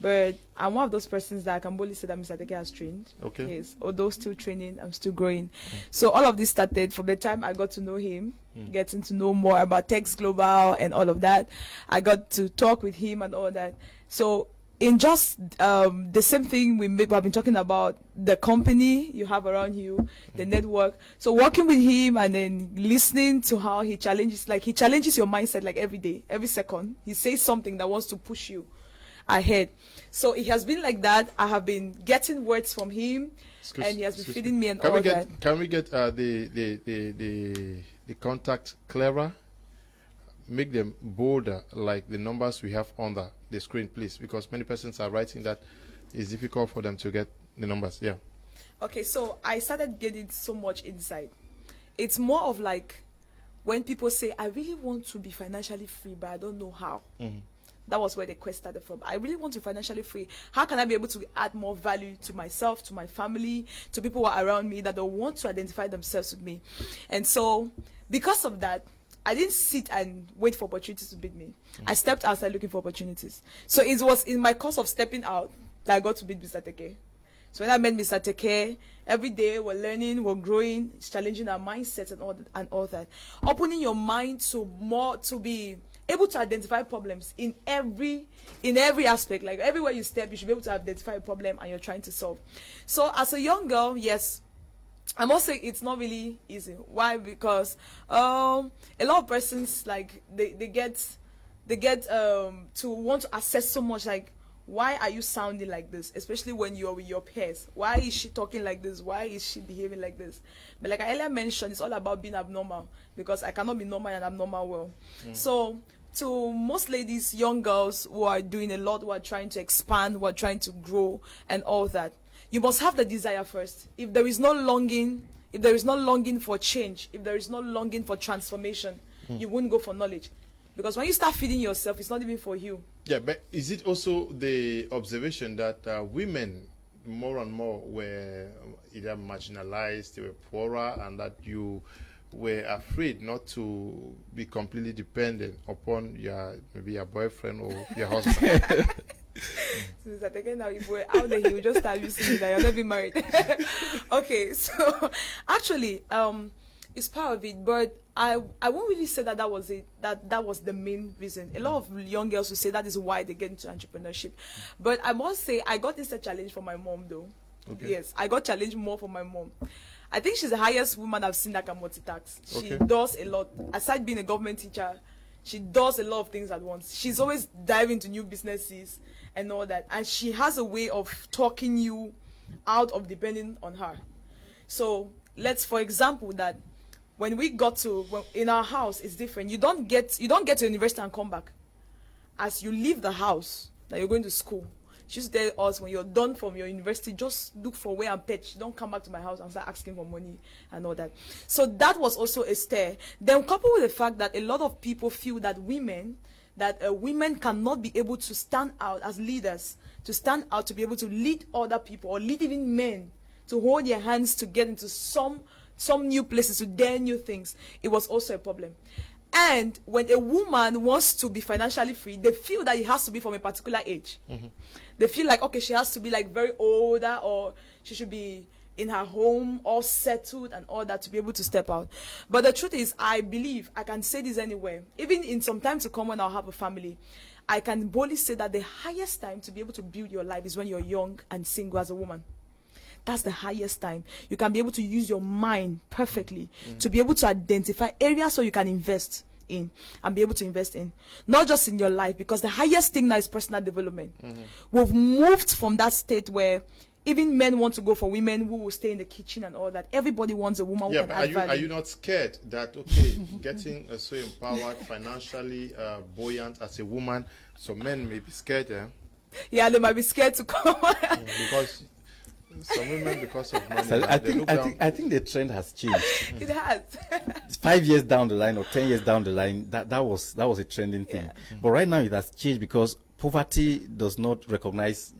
S3: but I'm one of those persons that I can boldly say that Mr. Teke has trained.
S1: Okay.
S3: Yes, although still training, I'm still growing. So all of this started from the time I got to know him, getting to know more about TEKE Global and all of that. I got to talk with him and all that. So in just the same thing we've been talking about, the company you have around you, the network. So working with him and then listening to how he challenges your mindset like every day, every second. He says something that wants to push you ahead. So it has been like that. I have been getting words from him, and he has been feeding me and all that.
S1: Can we get the contact clearer? Make them bolder, like the numbers we have on the screen, please, because many persons are writing that it's difficult for them to get the numbers. Yeah.
S3: Okay, so I started getting so much insight. It's more of like when people say, I really want to be financially free, but I don't know how. That was where the quest started from. I really want to be financially free. How can I be able to add more value to myself, to my family, to people who are around me that don't want to identify themselves with me? And so because of that, I didn't sit and wait for opportunities to beat me. I stepped outside looking for opportunities. So it was in my course of stepping out that I got to beat Mr. Teke. So when I met Mr. Teke, every day we're learning, we're growing, it's challenging our mindsets and all that. Opening your mind to be able to identify problems in every aspect. Like everywhere you step, you should be able to identify a problem and you're trying to solve. So as a young girl, yes, I must say it's not really easy. Why? Because a lot of persons, like they get to want to assess so much, like, why are you sounding like this, especially when you're with your peers? Why is she talking like this? Why is she behaving like this? But like I earlier mentioned, it's all about being abnormal, because I cannot be normal and abnormal well. So to most ladies, young girls who are doing a lot, who are trying to expand, who are trying to grow and all that, you must have the desire first. If there is no longing for change, if there is no longing for transformation, you won't go for knowledge. Because when you start feeding yourself, it's not even for you.
S1: Yeah, but is it also the observation that women more and more were either marginalized, they were poorer, and that you were afraid not to be completely dependent upon maybe your boyfriend or your husband?
S3: So Mr. Teke, now if we're out there, he will just start using that you're not being married. Okay, so actually, it's part of it, but I won't really say that was it. That was the main reason. A lot of young girls will say that is why they get into entrepreneurship. But I must say, I got this challenge from my mom, though. Okay. Yes, I got challenged more from my mom. I think she's the highest woman I've seen that can multitask. She does a lot. Aside being a government teacher, she does a lot of things at once. She's always diving into new businesses and all that. And she has a way of talking you out of depending on her. So for example, that when we got to, in our house, it's different. You don't get to university and come back. As you leave the house, that you're going to school, she used to tell us, when you're done from your university, just look for where I'm pitched. Don't come back to my house and start asking for money and all that. So that was also a stare. Then coupled with the fact that a lot of people feel that women cannot be able to stand out as leaders, to stand out, to be able to lead other people or lead even men, to hold their hands to get into some some new places, to dare new things, it was also a problem. And when a woman wants to be financially free, they feel that it has to be from a particular age. They feel like, okay, she has to be like very older, or she should be in her home, all settled and all that, to be able to step out. But the truth is, I believe, I can say this anywhere, even in some time to come when I'll have a family, I can boldly say that the highest time to be able to build your life is when you're young and single as a woman. That's the highest time. You can be able to use your mind perfectly to be able to identify areas so you can invest in and be able to invest in, not just in your life, because the highest thing now is personal development. We've moved from that state where even men want to go for women who will stay in the kitchen and all that. Everybody wants a woman who can add value.
S1: Are you not scared that, okay, getting so empowered, financially buoyant as a woman, so men may be scared,
S3: Yeah, they might be scared to come.
S1: Because some women, because of money,
S2: So I think the trend has changed.
S3: It has.
S2: 5 years down the line or 10 years down the line, that was a trending thing. But right now it has changed because poverty does not recognize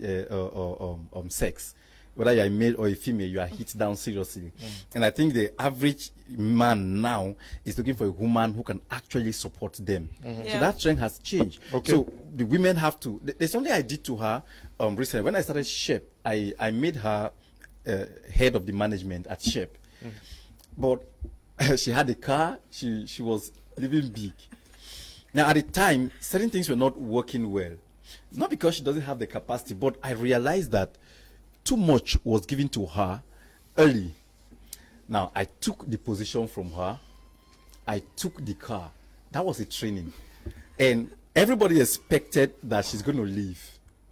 S2: sex. Whether you're a male or a female, you are hit down seriously. And I think the average man now is looking for a woman who can actually support them. So that trend has changed.
S1: Okay.
S2: So the women have to. There's something I did to her recently. When I started SHEP, I made her head of the management at SHEP. But she had a car. She was living big. Now, at the time, certain things were not working well. Not because she doesn't have the capacity, but I realized that too much was given to her early. Now, I took the position from her. I took the car. That was a training. And everybody expected that she's going to leave.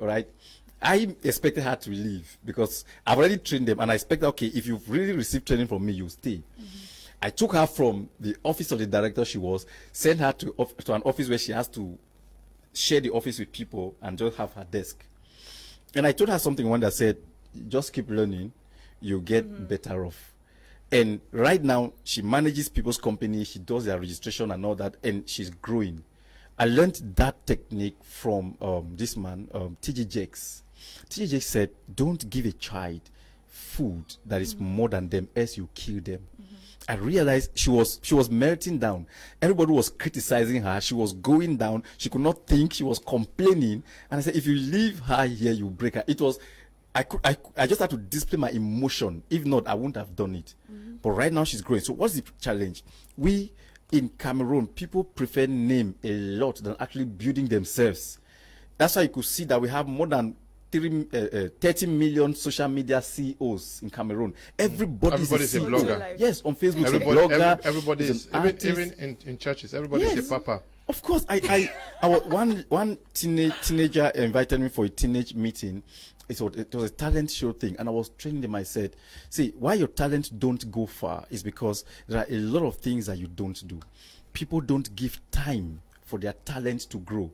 S2: All right? I expected her to leave because I've already trained them. And I expected, okay, if you've really received training from me, you stay. I took her from the office of the director she was, sent her to an office where she has to share the office with people and just have her desk. And I told her something one that said, just keep learning, you get better off. And right now, she manages people's company, she does their registration and all that, and she's growing. I learned that technique from this man, T.G. Jakes. T.G. Jakes said, don't give a child food that is more than them, else you kill them. I realized she was melting down. Everybody was criticizing her. She was going down. She could not think. She was complaining. And I said, if you leave her here, you break her. It was, I just had to display my emotion. If not, I wouldn't have done it. But right now she's growing. So what's the challenge? We in Cameroon, people prefer name a lot than actually building themselves. That's why you could see that we have more than 30 million social media CEOs in Cameroon. Everybody's a
S1: blogger.
S2: Yes, on Facebook, blogger.
S1: Everybody is, even in churches, everybody is a papa.
S2: Of course, I was one teenager invited me for a teenage meeting. It was a talent show thing, and I was training them. I said, see, why your talent don't go far is because there are a lot of things that you don't do. People don't give time for their talent to grow.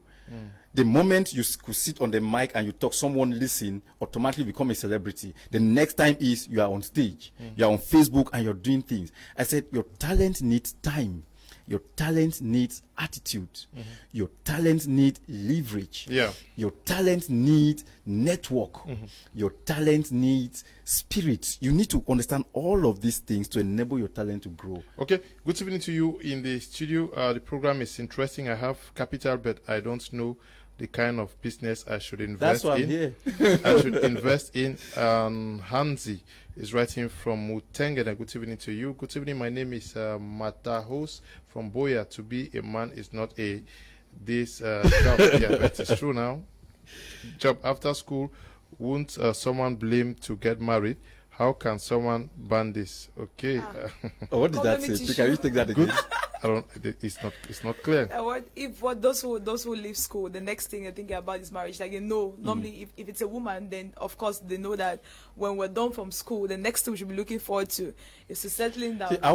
S2: The moment you could sit on the mic and you talk, someone listen, automatically become a celebrity. The next time is you are on stage, you are on Facebook and you're doing things. I said, your talent needs time. Your talent needs attitude. Your talent needs leverage. Your talent needs network. Your talent needs spirit. You need to understand all of these things to enable your talent to grow.
S1: Okay, good evening to you in the studio. The program is interesting. I have capital, but I don't know the kind of business I should invest in.
S2: That's why I'm here.
S1: I should invest in. Hansi is writing from Mutengene. Good evening to you. Good evening. My name is Matahos from Boya. To be a man is not this job. Yeah, but it's true now. Job after school. Won't someone blame to get married? How can someone ban this? Okay.
S2: What did that say? Can you take that again?
S1: I don't. It's not clear.
S3: Those who leave school, the next thing they're thinking about is marriage. Like, normally if it's a woman, then of course they know that when we're done from school, the next thing we should be looking forward to is to settling down.
S2: See, I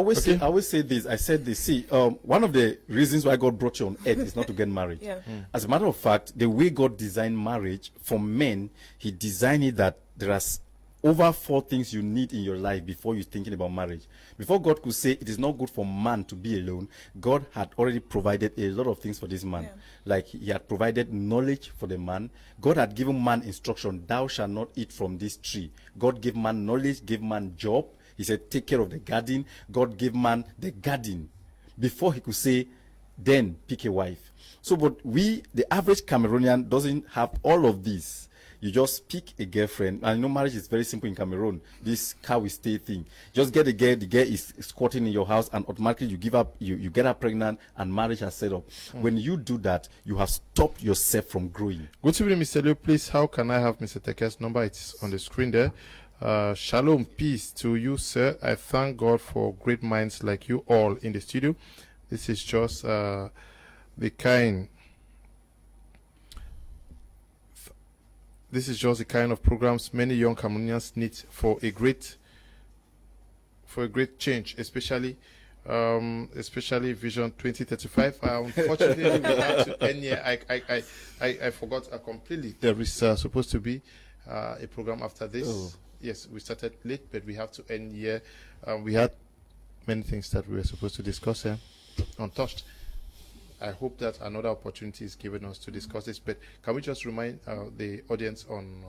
S2: always say this. I said this. See, one of the reasons why God brought you on earth is not to get married. As a matter of fact, the way God designed marriage for men, He designed it that there are over 4 things you need in your life before you're thinking about marriage. Before God could say it is not good for man to be alone, God had already provided a lot of things for this man. Like He had provided knowledge for the man. God had given man instruction, thou shalt not eat from this tree. God gave man knowledge, gave man job. He said, take care of the garden. God gave man the garden before he could say, then pick a wife. So, but the average Cameroonian doesn't have all of this. You just pick a girlfriend, and marriage is very simple in Cameroon. This car will stay thing. Just get a girl, the girl is squatting in your house, and automatically you give up, you get her pregnant, and marriage has set up. When you do that, you have stopped yourself from growing.
S1: Good evening, Mr. Leo. Please, how can I have Mr. Teke's number? It's on the screen there. Shalom, peace to you, sir. I thank God for great minds like you all in the studio. This is just the kind of programs many young Cameroonians need for a great change, especially Vision 2035. Unfortunately, we have to end here. I forgot completely. There is supposed to be a program after this.
S2: Oh.
S1: Yes, we started late, but we have to end here. We had many things that we were supposed to discuss here untouched. I hope that another opportunity is given us to discuss this, but can we just remind the audience on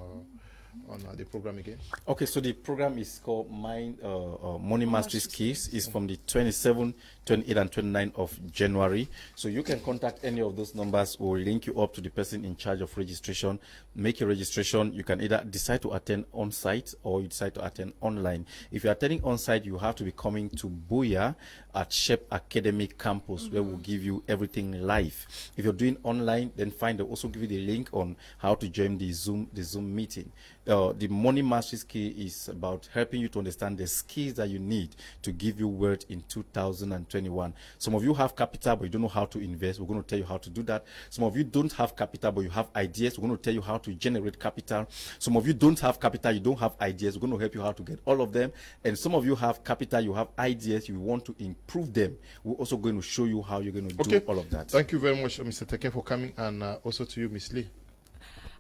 S1: the program again?
S2: Okay, so the program is called Money Mastery Skills. It's from the 27th, 28th, and 29th of January. So you can contact any of those numbers or link you up to the person in charge of registration. Make your registration. You can either decide to attend on-site or you decide to attend online. If you're attending on-site, you have to be coming to Buya at Shep Academic Campus, where we'll give you everything live. If you're doing online, then they'll also give you the link on how to join the Zoom meeting. The Money Mastery Skill is about helping you to understand the skills that you need to give you wealth in 2021. Some of you have capital, but you don't know how to invest. We're going to tell you how to do that. Some of you don't have capital, but you have ideas. We're going to tell you how to generate capital. Some of you don't have capital, you don't have ideas. We're going to help you how to get all of them. And some of you have capital, you have ideas, you want to improve them. We're also going to show you how you're going to do all of that.
S1: Thank you very much, Mr. Teke, for coming, and also to you, Ms. Lee.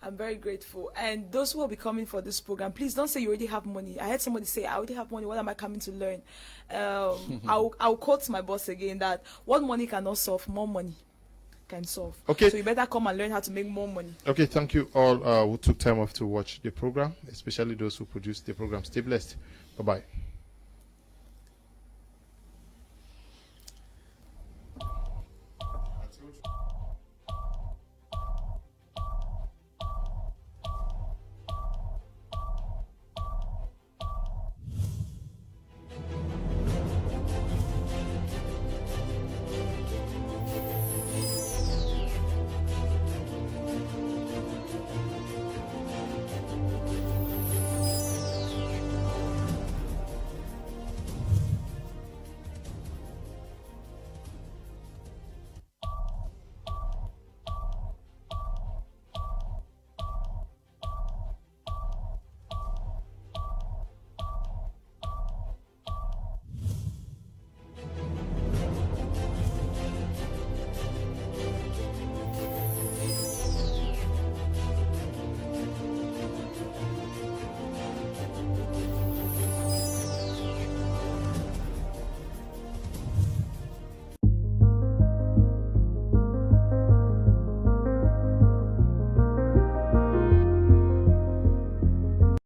S3: I'm very grateful. And those who will be coming for this program, please don't say you already have money. I heard somebody say, I already have money. What am I coming to learn? I'll quote my boss again that what money cannot solve, more money can solve.
S1: Okay.
S3: So you better come and learn how to make more money.
S1: Okay, thank you all who took time off to watch the program, especially those who produced the program. Stay blessed. Bye-bye.